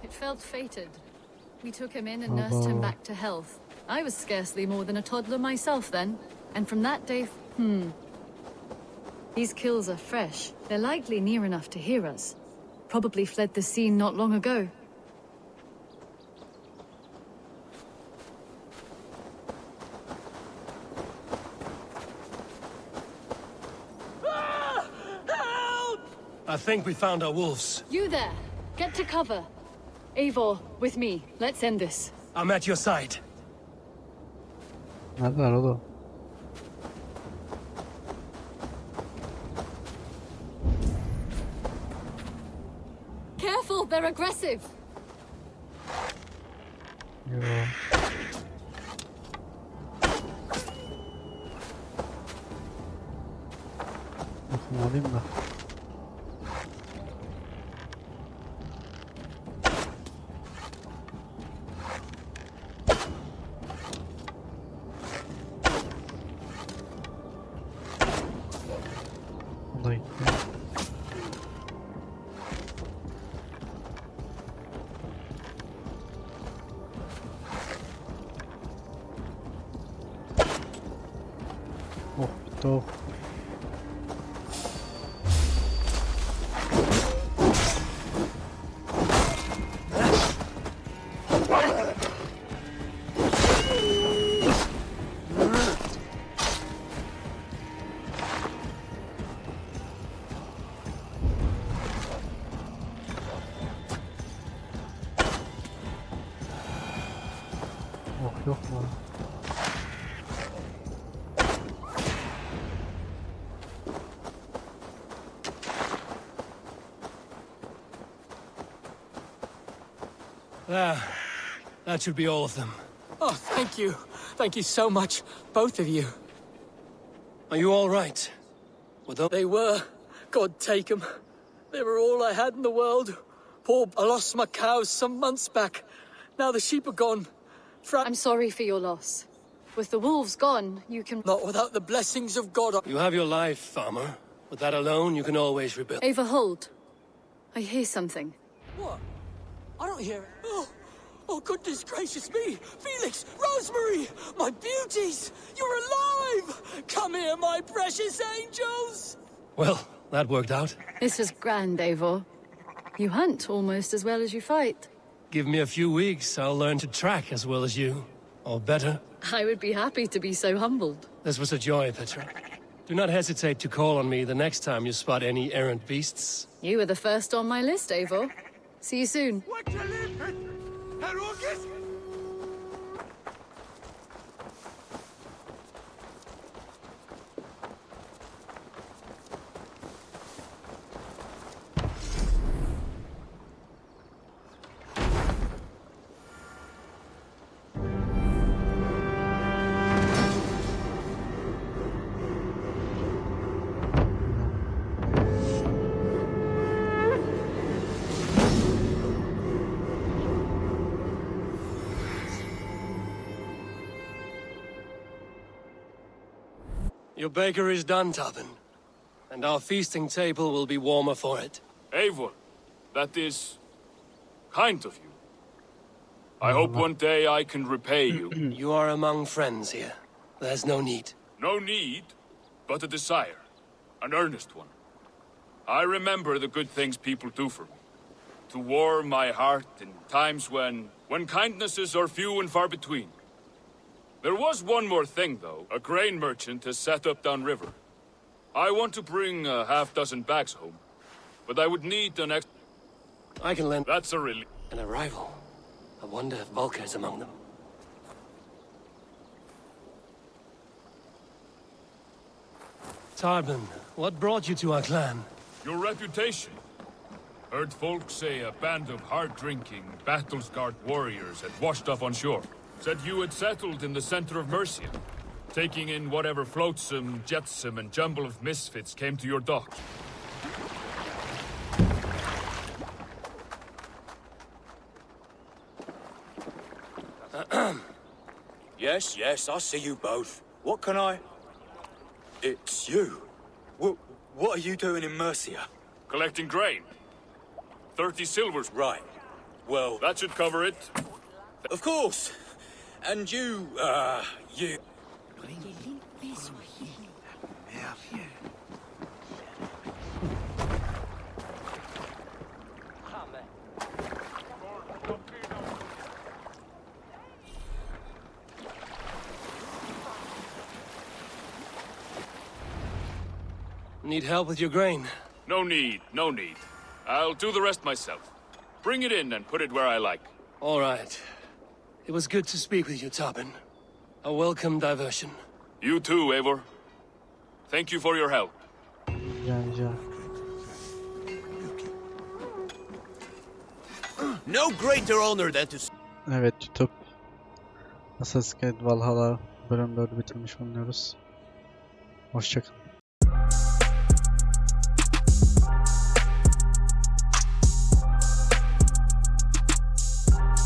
It felt fated. We took him in and nursed him back to health. I was scarcely more than a toddler myself then. And from that day, These kills are fresh. They're likely near enough to hear us. Probably fled the scene not long ago. I think we found our wolves. You there! Get to cover! Eivor, with me. Let's end this. I'm at your side. Neredeler oğlum? Careful, they're aggressive! Yo. Bakın alayım da. Oh, bitti o. Oh, yok mu? That should be all of them. Oh, thank you. Thank you so much, both of you. Are you all right? They were. God take them. They were all I had in the world. I lost my cows some months back. Now the sheep are gone. I'm sorry for your loss. With the wolves gone, you can... Not without the blessings of God. You have your life, farmer. With that alone, you can always rebuild. Eivor, hold. I hear something. What? I don't hear it. Oh, Oh, goodness gracious me! Felix, Rosemary, my beauties! You're alive! Come here, my precious angels! Well, that worked out. This is grand, Eivor. You hunt almost as well as you fight. Give me a few weeks, I'll learn to track as well as you. Or better. I would be happy to be so humbled. This was a joy, Petra. Do not hesitate to call on me the next time you spot any errant beasts. You were the first on my list, Eivor. See you soon. Your baker is done, Tobin. And our feasting table will be warmer for it. Eivor, that is kind of you. I hope one day I can repay you. You are among friends here. There's no need. No need, but a desire. An earnest one. I remember the good things people do for me. To warm my heart in times when kindnesses are few and far between. There was one more thing, though. A grain merchant has set up downriver. I want to bring a half-dozen bags home, but I would need an extra... I can lend... That's a relief. An arrival. I wonder if Volker is among them. Tarbin, what brought you to our clan? Your reputation. Heard folk say a band of hard-drinking, battle-scarred warriors had washed up on shore. Said you had settled in the center of Mercia, taking in whatever flotsam, jetsam, and jumble of misfits came to your dock. Yes, I see you both. What can I... It's you. What are you doing in Mercia? Collecting grain. 30 silvers. Right. Well... That should cover it. Of course. And you... Need help with your grain? No need. I'll do the rest myself. Bring it in and put it where I like. All right. It was good to speak with you, Tobin. A welcome diversion. You too, Eivor. Thank you for your help. No greater honor than to... Evet, YouTube. Assassin's Creed Valhalla bölüm 4'ü bitirmiş bulunuyoruz. Hoşçakalın.